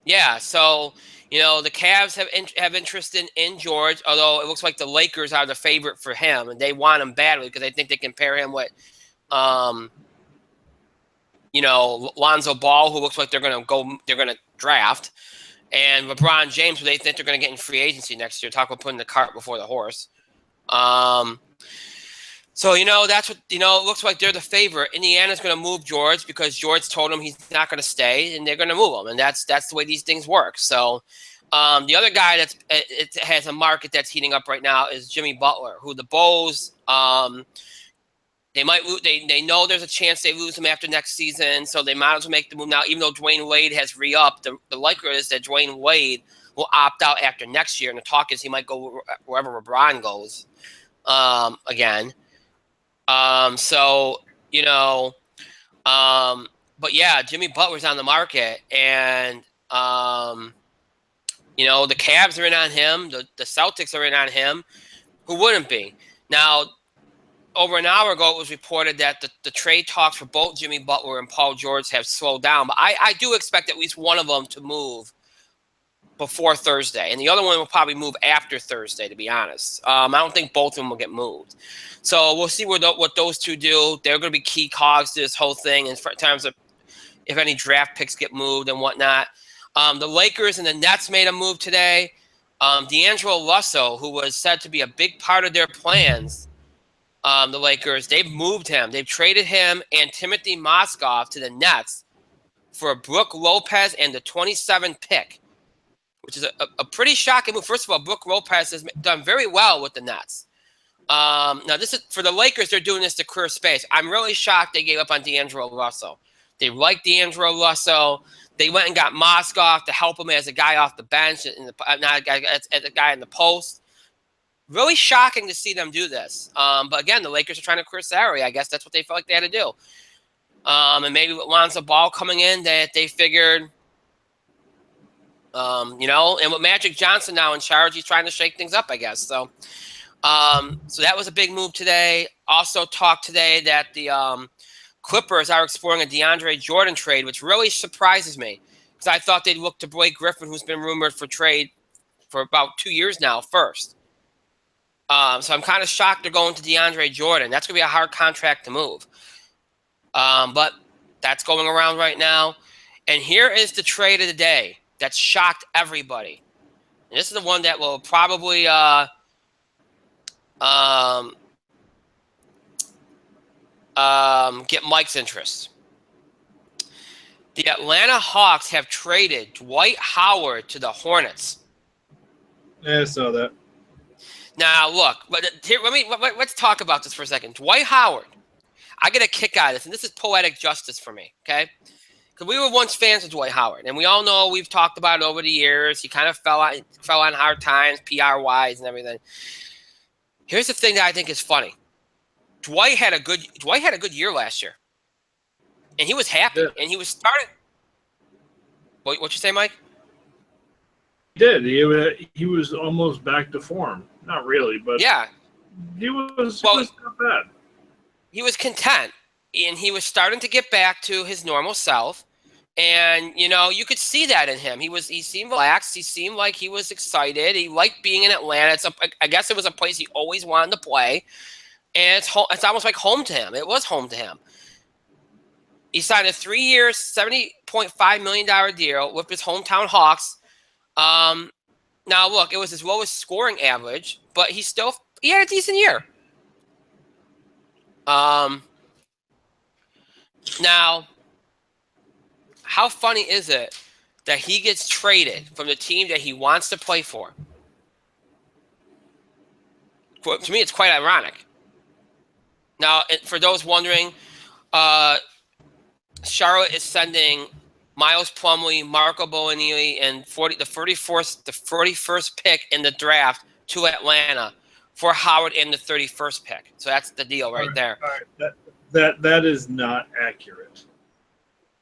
yeah, so, the Cavs have interest in George, although it looks like the Lakers are the favorite for him, and they want him badly because they think they can pair him with, Lonzo Ball, who looks like they're going to draft, and LeBron James, who they think they're going to get in free agency next year. Talk about putting the cart before the horse. So, that's what, it looks like they're the favorite. Indiana's going to move George because George told him he's not going to stay, and they're going to move him. And that's the way these things work. So, the other guy it has a market that's heating up right now is Jimmy Butler, who the Bulls, they know there's a chance they lose him after next season. So they might as well make the move now, even though Dwayne Wade has re-upped. The likelihood is that Dwayne Wade will opt out after next year. And the talk is he might go wherever LeBron goes again. But yeah, Jimmy Butler's on the market, and the Cavs are in on him. The Celtics are in on him. Who wouldn't be? Now, over an hour ago, it was reported that the trade talks for both Jimmy Butler and Paul George have slowed down, but I do expect at least one of them to move before Thursday, and the other one will probably move after Thursday, to be honest. I don't think both of them will get moved. So we'll see what those two do. They're going to be key cogs to this whole thing in terms of if any draft picks get moved and whatnot. The Lakers and the Nets made a move today. D'Angelo Russell, who was said to be a big part of their plans, the Lakers, they've moved him. They've traded him and Timothy Mozgov to the Nets for Brooke Lopez and the 27th pick, which is a pretty shocking move. First of all, Brooke Lopez has done very well with the Nets. Now, this is for the Lakers. They're doing this to clear space. I'm really shocked they gave up on D'Angelo Russell. They like D'Angelo Russell. They went and got Mozgov to help him as a guy off the bench, not a guy, as a guy in the post. Really shocking to see them do this. But again, the Lakers are trying to clear salary. I guess that's what they felt like they had to do. And maybe with Lonzo Ball coming in, that they figured, and with Magic Johnson now in charge, he's trying to shake things up, I guess. So that was a big move today. Also talked today that the Clippers are exploring a DeAndre Jordan trade, which really surprises me because I thought they'd look to Blake Griffin, who's been rumored for trade for about 2 years now, first. So I'm kind of shocked they're going to DeAndre Jordan. That's going to be a hard contract to move. But that's going around right now. And here is the trade of the day that shocked everybody. And this is the one that will probably get Mike's interest. The Atlanta Hawks have traded Dwight Howard to the Hornets. Yeah, I saw that. Now, look, let's talk about this for a second. Dwight Howard, I get a kick out of this, and this is poetic justice for me, okay? Because we were once fans of Dwight Howard, and we all know we've talked about it over the years. He kind of fell on hard times, PR-wise and everything. Here's the thing that I think is funny. Dwight had a good year last year, and he was happy, and he was starting. What you say, Mike? He did. He was almost back to form. Not really, but yeah, he was not bad. He was content, and he was starting to get back to his normal self. And you could see that in him. He seemed relaxed. He seemed like he was excited. He liked being in Atlanta. I guess it was a place he always wanted to play. And it's almost like home to him. It was home to him. He signed a 3-year, $70.5 million deal with his hometown Hawks. Now, look, it was his lowest scoring average, but he had a decent year. Now, how funny is it that he gets traded from the team that he wants to play for? To me, it's quite ironic. Now, for those wondering, Charlotte is sending Miles Plumlee, Marco Belinelli, and the 41st pick in the draft to Atlanta for Howard in the 31st pick. So that's the deal right there. All right. That is not accurate.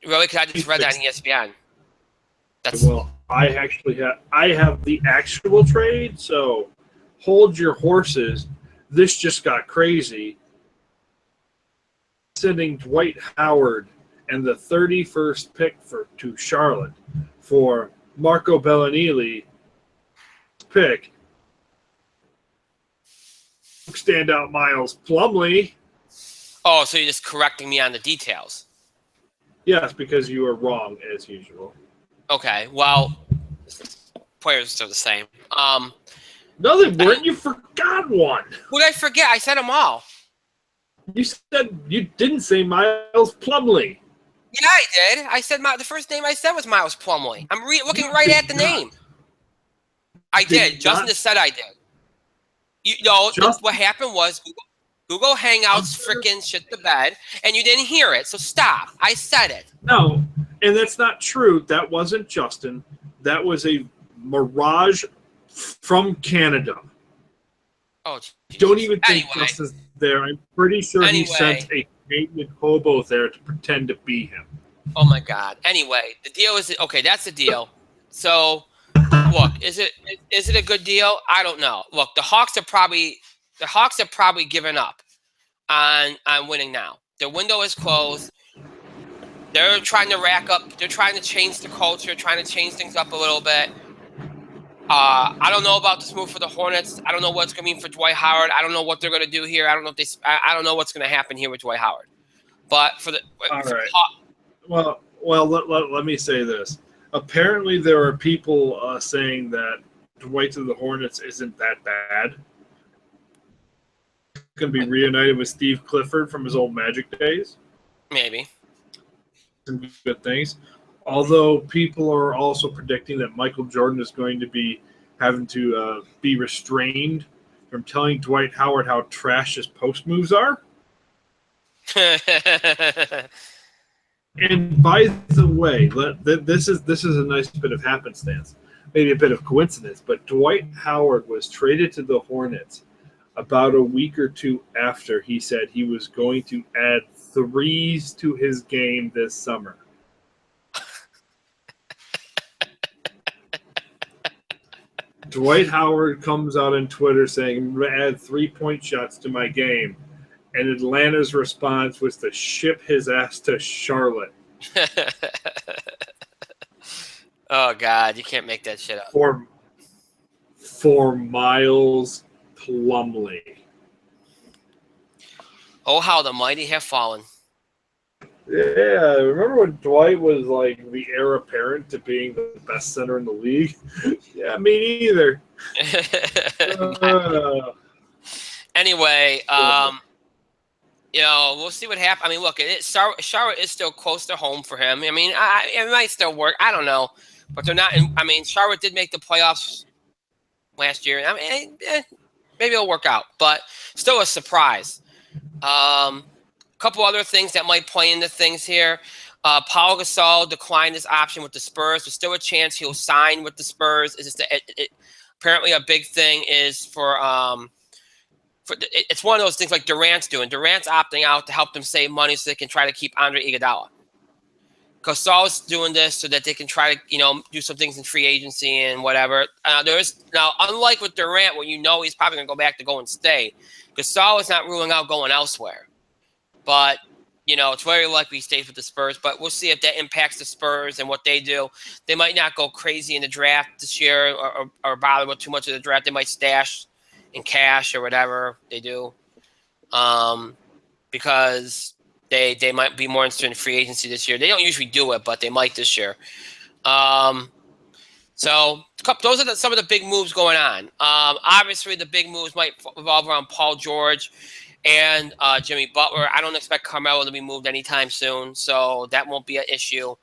Really? Because I just read that on ESPN. Well, I have the actual trade, so hold your horses. This just got crazy. sending Dwight Howard and the 31st pick to Charlotte for Marco Bellinelli pick. Standout Miles Plumlee. Oh, so you're just correcting me on the details. Yes, because you were wrong as usual. Okay, well, players are still the same. No, they weren't. You forgot one. Who did I forget? I said them all. You said you didn't say Miles Plumlee. Yeah, I did. I said the first name I said was Miles Plumlee. I'm looking right at the name. I did. Justin just said I did. What happened was Google Hangouts freaking shit the bed, and you didn't hear it. So stop. I said it. No, and that's not true. That wasn't Justin. That was a mirage from Canada. Oh, Jesus. Don't even think Justin's there. I'm pretty sure he sent a Canadian hobo there to pretend to be him. Oh my God. Anyway, the deal is okay. That's the deal. So, look, is it a good deal? I don't know. Look, the Hawks have probably given up on winning now. Their window is closed. They're trying to rack up. They're trying to change the culture, trying to change things up a little bit. I don't know about this move for the Hornets. I don't know what's going to mean for Dwight Howard. I don't know what they're going to do here. I don't know if I don't know what's going to happen here with Dwight Howard. But for the well, let me say this. Apparently, there are people saying that Dwight to the Hornets isn't that bad. He's going to be reunited with Steve Clifford from his old Magic days. Maybe. Some good things. Although people are also predicting that Michael Jordan is going to be having to be restrained from telling Dwight Howard how trash his post moves are. And by the way, this is a nice bit of happenstance, maybe a bit of coincidence, but Dwight Howard was traded to the Hornets about a week or two after he said he was going to add threes to his game this summer. Dwight Howard comes out on Twitter saying, I'm going to add 3-point shots to my game. And Atlanta's response was to ship his ass to Charlotte. Oh, God. You can't make that shit up. For Miles Plumlee. Oh, how the mighty have fallen. Yeah, remember when Dwight was like the heir apparent to being the best center in the league? Yeah, me neither. Anyway, we'll see what happens. I mean, look, Charlotte is still close to home for him. I mean, it might still work. I don't know, but they're not. I mean, Charlotte did make the playoffs last year. I mean, maybe it'll work out, but still a surprise. Couple other things that might play into things here. Paul Gasol declined his option with the Spurs. There's still a chance he'll sign with the Spurs. It's just apparently a big thing is for it's one of those things like Durant's doing. Durant's opting out to help them save money so they can try to keep Andre Iguodala. Gasol's doing this so that they can try to do some things in free agency and whatever. Now unlike with Durant, where he's probably going to go back to Golden State, Gasol is not ruling out going elsewhere. But, it's very likely he stays with the Spurs. But we'll see if that impacts the Spurs and what they do. They might not go crazy in the draft this year or bother with too much of the draft. They might stash in cash or whatever they do because they might be more interested in free agency this year. They don't usually do it, but they might this year. So those are some of the big moves going on. Obviously, the big moves might revolve around Paul George and Jimmy Butler. I don't expect Carmelo to be moved anytime soon, so that won't be an issue.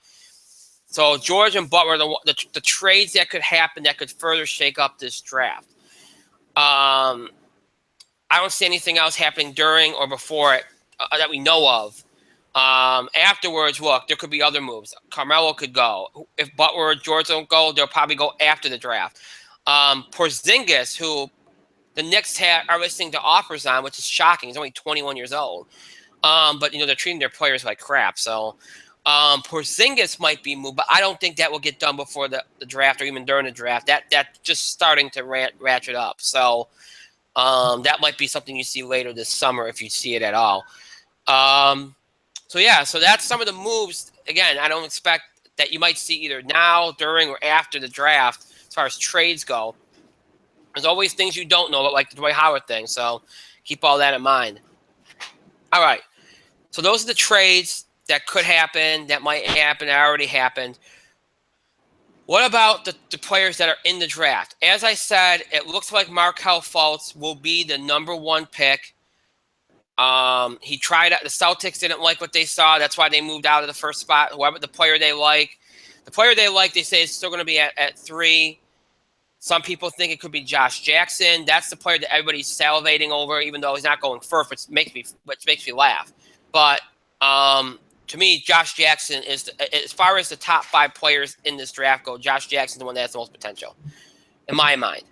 So George and Butler, the trades that could happen that could further shake up this draft. I don't see anything else happening during or before it that we know of. Afterwards, look, there could be other moves. Carmelo could go. If Butler or George don't go, they'll probably go after the draft. Porzingis, who the Knicks are listening to offers on, which is shocking. He's only 21 years old. But, they're treating their players like crap. So Porzingis might be moved, but I don't think that will get done before the draft or even during the draft. That's just starting to ratchet up. So that might be something you see later this summer if you see it at all. So yeah, so that's some of the moves. Again, I don't expect that you might see either now, during, or after the draft as far as trades go. There's always things you don't know, like the Dwight Howard thing. So keep all that in mind. All right. So those are the trades that could happen, that might happen, that already happened. What about the players that are in the draft? As I said, it looks like Markelle Fultz will be the #1 pick. He tried the Celtics didn't like what they saw. That's why they moved out of the first spot. Whoever the player they like, they say is still going to be at 3. Some people think it could be Josh Jackson. That's the player that everybody's salivating over, even though he's not going first, which makes me laugh. But to me, Josh Jackson is, as far as the top 5 players in this draft go, Josh Jackson's the one that has the most potential, in my mind.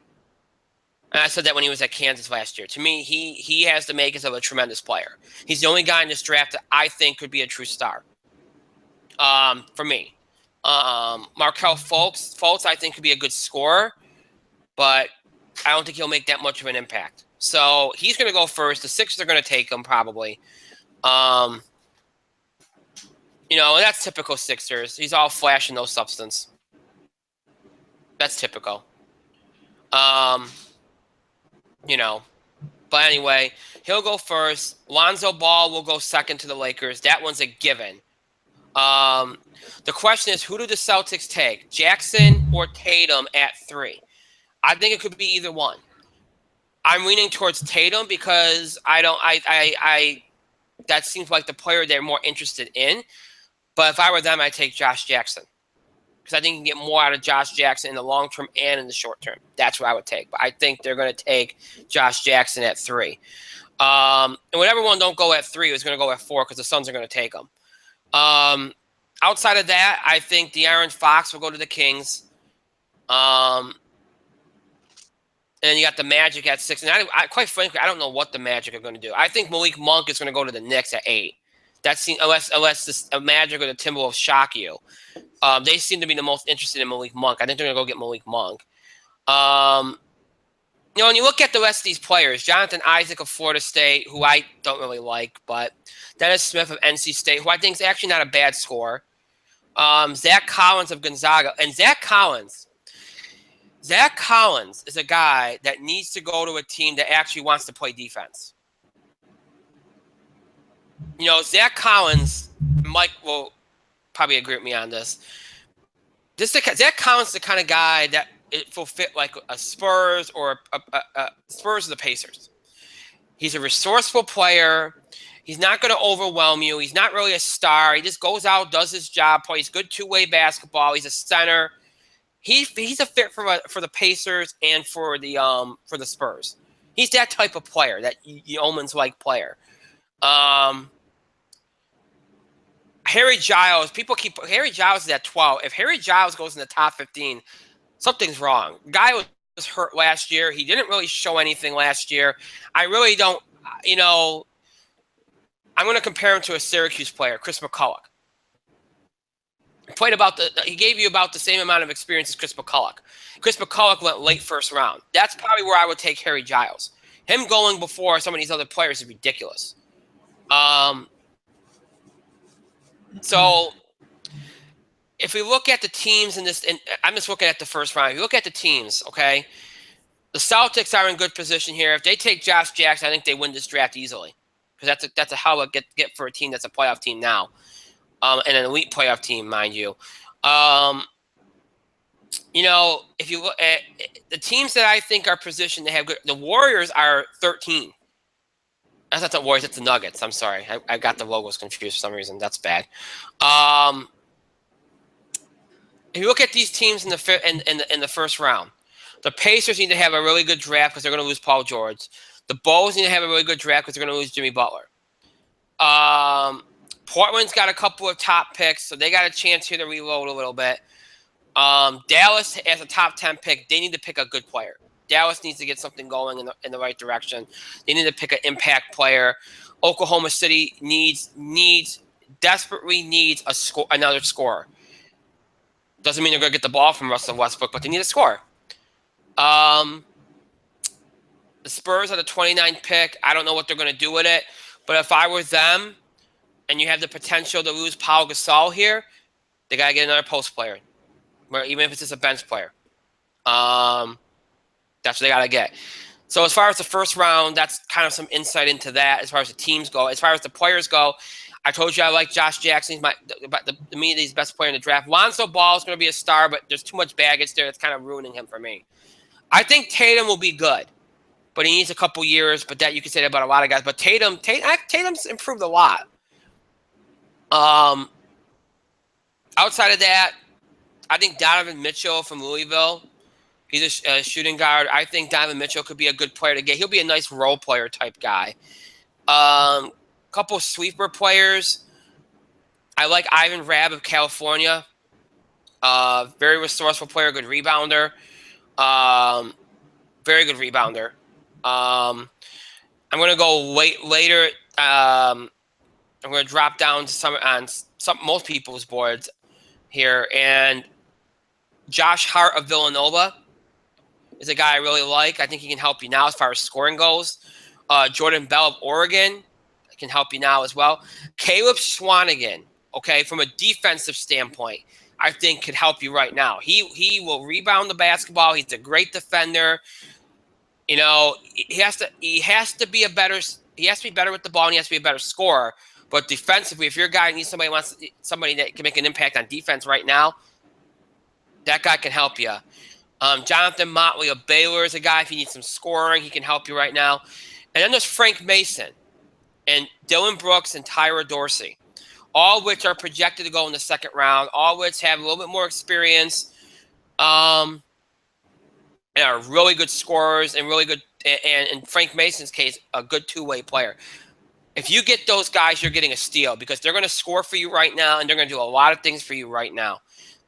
And I said that when he was at Kansas last year. To me, he has the makings of a tremendous player. He's the only guy in this draft that I think could be a true star. For me, Markelle Fultz, I think could be a good scorer, but I don't think he'll make that much of an impact. So he's going to go first. The Sixers are going to take him probably. And that's typical Sixers. He's all flash and no substance. That's typical. But anyway, he'll go first. Lonzo Ball will go second to the Lakers. That one's a given. The question is, who do the Celtics take? Jackson or Tatum at 3? I think it could be either one. I'm leaning towards Tatum because that seems like the player they're more interested in. But if I were them, I'd take Josh Jackson because I think you can get more out of Josh Jackson in the long term and in the short term. That's what I would take. But I think they're going to take Josh Jackson at 3. And whatever one don't go at 3 is going to go at 4 because the Suns are going to take them. Outside of that, I think De'Aaron Fox will go to the Kings. And you got the Magic at 6. And I quite frankly, I don't know what the Magic are going to do. I think Malik Monk is going to go to the Knicks at 8. That seems, unless the Magic or the Timberwolves shock you. They seem to be the most interested in Malik Monk. I think they're going to go get Malik Monk. When you look at the rest of these players, Jonathan Isaac of Florida State, who I don't really like, but Dennis Smith of NC State, who I think is actually not a bad scorer. Zach Collins of Gonzaga. And Zach Collins is a guy that needs to go to a team that actually wants to play defense. Zach Collins, Mike will probably agree with me on this. Zach Collins is the kind of guy that it will fit like a Spurs or a Spurs or the Pacers. He's a resourceful player. He's not going to overwhelm you. He's not really a star. He just goes out, does his job, plays good two-way basketball. He's a center. He's a fit for the Pacers and for the Spurs. He's that type of player, that Yeoman's like player. Harry Giles, Harry Giles is at 12. If Harry Giles goes in the top 15, something's wrong. Guy was hurt last year. He didn't really show anything last year. I really don't, I'm going to compare him to a Syracuse player, Chris McCulloch. He gave you about the same amount of experience as Chris McCulloch. Chris McCulloch went late first round. That's probably where I would take Harry Giles. Him going before some of these other players is ridiculous. So if we look at the teams in this, and I'm just looking at the first round. If you look at the teams, okay, the Celtics are in good position here. If they take Josh Jackson, I think they win this draft easily because that's a hell of a get for a team that's a playoff team now. And an elite playoff team, mind you. If you look at the teams that I think are positioned to have good, the Warriors are 13. That's not the Warriors, it's the Nuggets. I'm sorry. I got the logos confused for some reason. That's bad. If you look at these teams in the first round, the Pacers need to have a really good draft because they're going to lose Paul George. The Bulls need to have a really good draft because they're going to lose Jimmy Butler. Portland's got a couple of top picks, so they got a chance here to reload a little bit. Dallas has a top 10 pick. They need to pick a good player. Dallas needs to get something going in the right direction. They need to pick an impact player. Oklahoma City desperately needs another scorer. Doesn't mean they're going to get the ball from Russell Westbrook, but they need a scorer. The Spurs are the 29th pick. I don't know what they're going to do with it, but if I were them, and you have the potential to lose Paul Gasol here, they got to get another post player, even if it's just a bench player. That's what they got to get. So as far as the first round, that's kind of some insight into that. As far as the teams go, as far as the players go, I told you I like Josh Jackson. He's the best player in the draft. Lonzo Ball is going to be a star, but there's too much baggage there. It's kind of ruining him for me. I think Tatum will be good, but he needs a couple years. But that you can say that about a lot of guys. But Tatum's improved a lot. Outside of that, I think Donovan Mitchell from Louisville. He's a shooting guard. I think Donovan Mitchell could be a good player to get. He'll be a nice role player type guy. Couple sweeper players. I like Ivan Rabb of California. Very resourceful player, good rebounder. Very good rebounder. I'm going to go later. I'm going to drop down to most people's boards here. And Josh Hart of Villanova is a guy I really like. I think he can help you now as far as scoring goes. Jordan Bell of Oregon can help you now as well. Caleb Swanigan, okay, from a defensive standpoint, I think could help you right now. He will rebound the basketball. He's a great defender. You know, he has to be better with the ball, and he has to be a better scorer. But defensively, if your guy needs somebody that can make an impact on defense right now, that guy can help you. Jonathan Motley of Baylor is a guy, if you need some scoring, he can help you right now. And then there's Frank Mason and Dylan Brooks and Tyra Dorsey, all of which are projected to go in the second round, all of which have a little bit more experience and are really good scorers and really good, and in Frank Mason's case, a good two-way player. If you get those guys, you're getting a steal because they're going to score for you right now, and they're going to do a lot of things for you right now.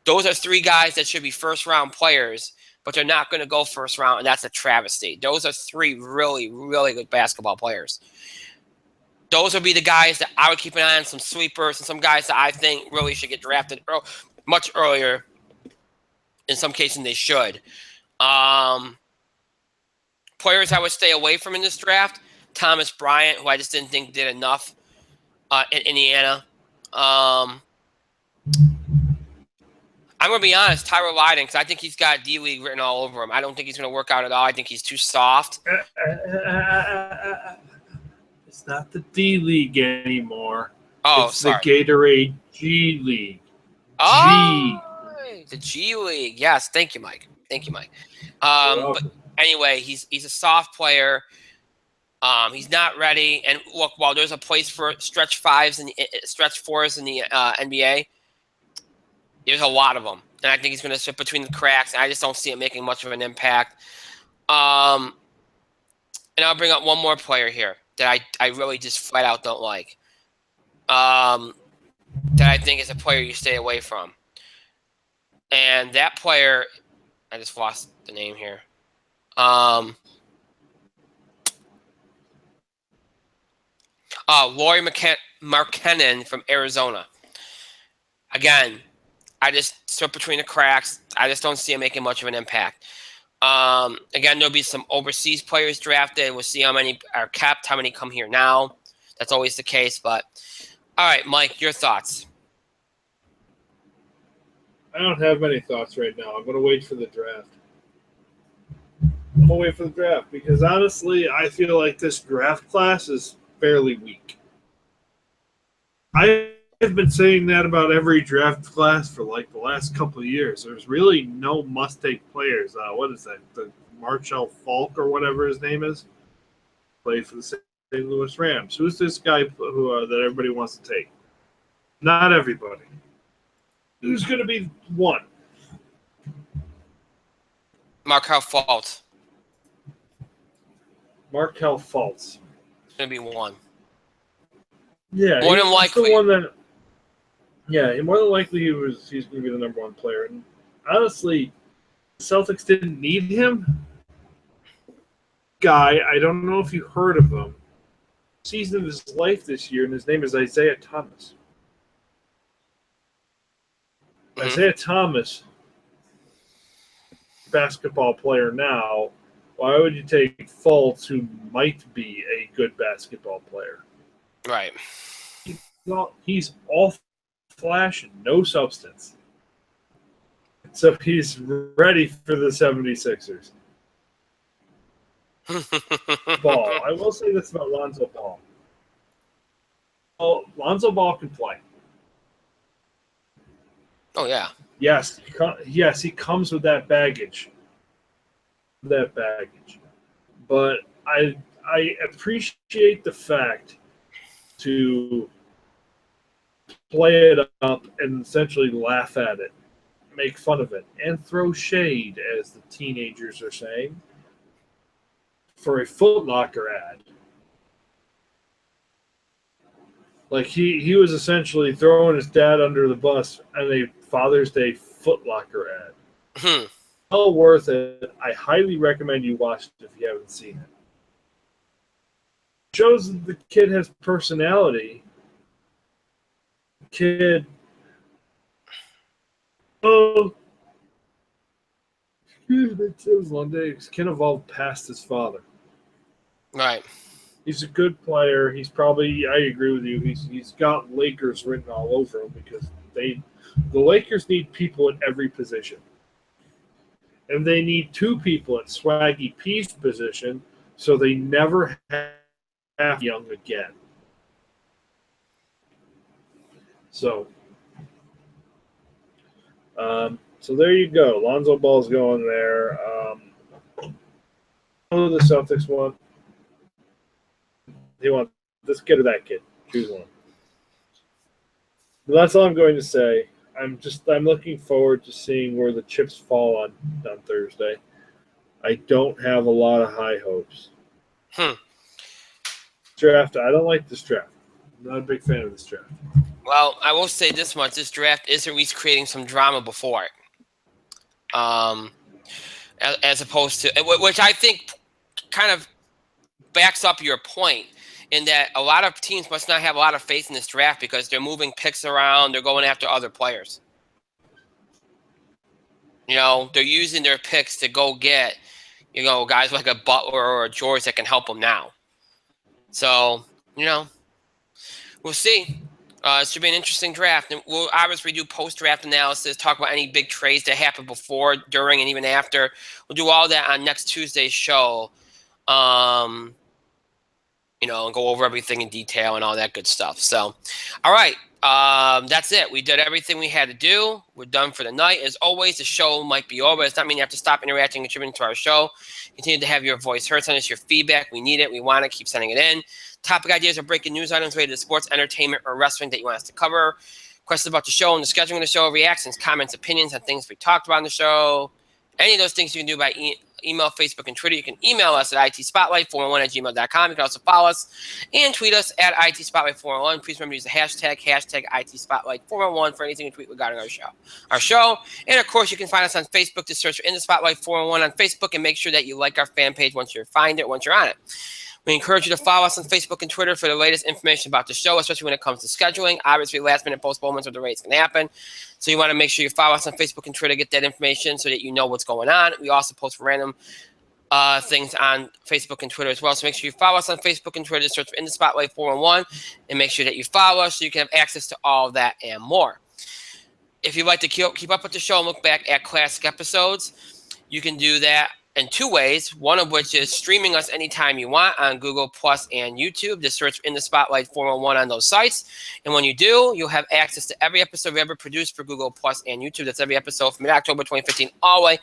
Those are three guys that should be first-round players, but they're not going to go first round, and that's a travesty. Those are three really, really good basketball players. Those would be the guys that I would keep an eye on, some sweepers and some guys that I think really should get drafted much earlier. In some cases, they should. Players I would stay away from in this draft, Thomas Bryant, who I just didn't think did enough in Indiana. I'm going to be honest, Tyler Lydon, because I think he's got D-League written all over him. I don't think he's going to work out at all. I think he's too soft. It's not the D-League anymore. Oh, it's sorry. The Gatorade G-League. The G-League. Yes, thank you, Mike. But anyway, he's a soft player. He's not ready. And look, while there's a place for stretch fours in the NBA, there's a lot of them. And I think he's going to sit between the cracks. And I just don't see it making much of an impact. And I'll bring up one more player here that I really just flat out don't like. That I think is a player you stay away from. And that player, I just lost the name here. Laurie Markkanen from Arizona. Again, I just slip between the cracks. I just don't see him making much of an impact. Again, there'll be some overseas players drafted. We'll see how many are capped, how many come here now. That's always the case. But, all right, Mike, your thoughts. I don't have many thoughts right now. I'm going to wait for the draft. I'm going to wait for the draft because, honestly, I feel like this draft class is fairly weak. I've been saying that about every draft class for like the last couple of years. There's really no must-take players. What is that? The Marshall Falk or whatever his name is? Played for the St. Louis Rams. Who's this guy that everybody wants to take? Not everybody. Who's going to be one? Markelle Fultz. Markelle Fultz. It's going to be one. Yeah, more than likely. The one that, yeah, more than likely he's going to be the number one player. And honestly, the Celtics didn't need him. Guy, I don't know if you heard of him. Season of his life this year, and his name is Isaiah Thomas. Mm-hmm. Isaiah Thomas, basketball player now. Why would you take Fultz, who might be a good basketball player? Right. He's all flash and no substance. So he's ready for the 76ers. Ball. I will say this about Lonzo Ball. Oh, Lonzo Ball can play. Oh, yeah. Yes, he comes with that baggage. But I appreciate the fact to play it up and essentially laugh at it, make fun of it, and throw shade, as the teenagers are saying, for a Foot Locker ad. Like he was essentially throwing his dad under the bus on a Father's Day Foot Locker ad. Well worth it. I highly recommend you watch it if you haven't seen it. It shows that the kid has personality. The kid, can evolve past his father. Right. He's a good player. He's probably, I agree with you, he's got Lakers written all over him because the Lakers need people at every position. And they need two people at Swaggy P's position so they never have Young again. So there you go. Lonzo Ball's going there. Who the Celtics want? They want this kid or that kid. Choose one. But that's all I'm going to say. I'm looking forward to seeing where the chips fall on Thursday. I don't have a lot of high hopes. Draft. I don't like this draft. I'm not a big fan of this draft. Well, I will say this much: this draft is at least creating some drama before it, as opposed to which I think kind of backs up your point in that a lot of teams must not have a lot of faith in this draft because they're moving picks around, they're going after other players. They're using their picks to go get, guys like a Butler or a George that can help them now. So, we'll see. It should be an interesting draft. And we'll obviously do post-draft analysis, talk about any big trades that happened before, during, and even after. We'll do all that on next Tuesday's show. And go over everything in detail and all that good stuff. So, all right. That's it. We did everything we had to do. We're done for the night. As always, the show might be over. It's not mean you have to stop interacting and contributing to our show. Continue to have your voice heard. Send us your feedback. We need it. We want it. Keep sending it in. Topic ideas or breaking news items related to sports, entertainment, or wrestling that you want us to cover. Questions about the show and the scheduling of the show. Reactions, comments, opinions on things we talked about on the show. Any of those things you can do by email, Facebook, and Twitter. You can email us at itspotlight411@gmail.com. You can also follow us and tweet us at itspotlight411. Please remember to use the hashtag itspotlight411 for anything you tweet regarding our show. And, of course, you can find us on Facebook. To search for In the Spotlight 411 on Facebook and make sure that you like our fan page once you on it. We encourage you to follow us on Facebook and Twitter for the latest information about the show, especially when it comes to scheduling. Obviously, last-minute postponements of the race can happen. So you want to make sure you follow us on Facebook and Twitter to get that information so that you know what's going on. We also post random things on Facebook and Twitter as well. So make sure you follow us on Facebook and Twitter. Search for In the Spotlight 411 and make sure that you follow us so you can have access to all of that and more. If you'd like to keep up with the show and look back at classic episodes, you can do that in two ways, one of which is streaming us anytime you want on Google Plus and YouTube. Just search In the Spotlight 411 on those sites. And when you do, you'll have access to every episode we ever produced for Google Plus and YouTube. That's every episode from mid-October 2015 all the way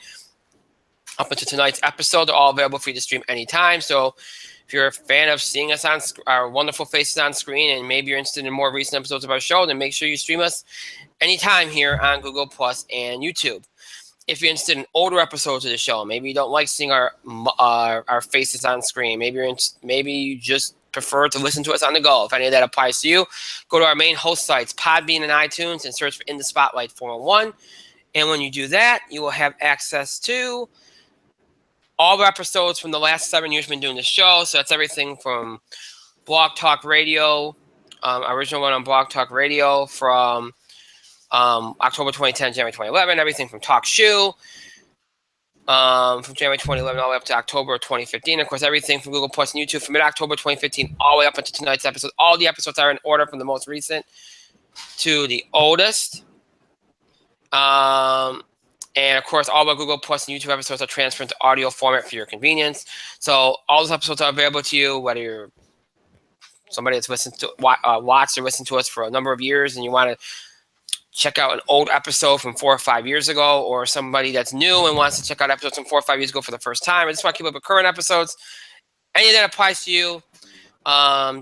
up until tonight's episode. They're all available for you to stream anytime. So if you're a fan of seeing us on our wonderful faces on screen and maybe you're interested in more recent episodes of our show, then make sure you stream us anytime here on Google Plus and YouTube. If you're interested in older episodes of the show, maybe you don't like seeing our faces on screen. Maybe you just prefer to listen to us on the go. If any of that applies to you, go to our main host sites, Podbean and iTunes, and search for In the Spotlight 411. And when you do that, you will have access to all the episodes from the last 7 years we've been doing the show. So that's everything from Blog Talk Radio, original one on Blog Talk Radio from October 2010, January 2011, everything from Talk Shoe, from January 2011 all the way up to October 2015. Of course, everything from Google Plus and YouTube from mid-October 2015 all the way up into tonight's episode. All the episodes are in order from the most recent to the oldest. And of course, all of our Google Plus and YouTube episodes are transferred into audio format for your convenience. So all those episodes are available to you, whether you're somebody that's watched or listened to us for a number of years and you want to check out an old episode from 4 or 5 years ago, or somebody that's new and wants to check out episodes from 4 or 5 years ago for the first time. I just want to keep up with current episodes. Any of that applies to you.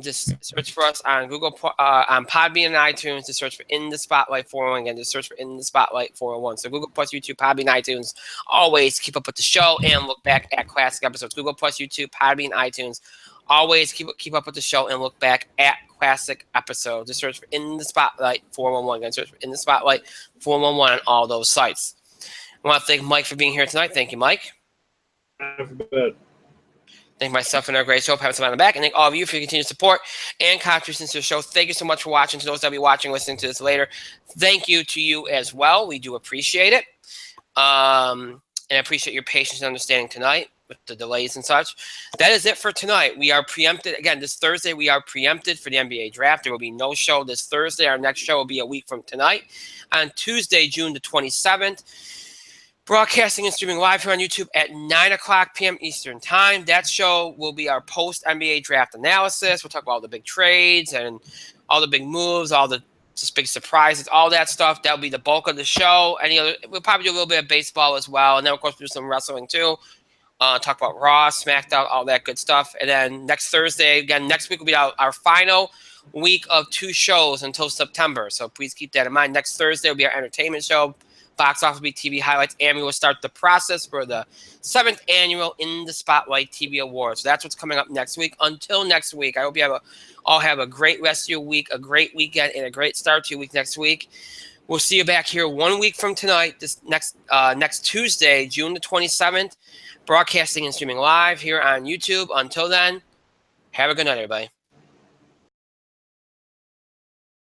Just search for us on on Podbean and iTunes. Just search for In the Spotlight 401. Again, just search for In the Spotlight 401. So Google Plus, YouTube, Podbean, iTunes. Always keep up with the show and look back at classic episodes. Google Plus, YouTube, Podbean, iTunes. Always keep up with the show and look back at classic episodes. Just search for In the Spotlight 411. Again, search for In the Spotlight 411 on all those sites. I want to thank Mike for being here tonight. Thank you, Mike. Thank myself and our great show, Pat on the back, and thank all of you for your continued support and contributions to the show. Thank you so much for watching. To those that will be watching, listening to this later, thank you to you as well. We do appreciate it. And I appreciate your patience and understanding tonight with the delays and such. That is it for tonight. We are preempted. Again, this Thursday, we are preempted for the NBA draft. There will be no show this Thursday. Our next show will be a week from tonight. On Tuesday, June the 27th, broadcasting and streaming live here on YouTube at 9 o'clock p.m. Eastern Time. That show will be our post-NBA draft analysis. We'll talk about all the big trades and all the big moves, all the just big surprises, all that stuff. That'll be the bulk of the show. We'll probably do a little bit of baseball as well. And then, of course, we'll do some wrestling too. Talk about Raw, Smackdown, all that good stuff. And then next Thursday, again, next week will be our final week of 2 shows until September. So please keep that in mind. Next Thursday will be our entertainment show. Box Office Week TV highlights, and we will start the process for the 7th annual In the Spotlight TV Awards. So that's what's coming up next week. Until next week, I hope you all have a great rest of your week, a great weekend, and a great start to your week next week. We'll see you back here 1 week from tonight, this next Tuesday, June the 27th, broadcasting and streaming live here on YouTube. Until then, have a good night, everybody.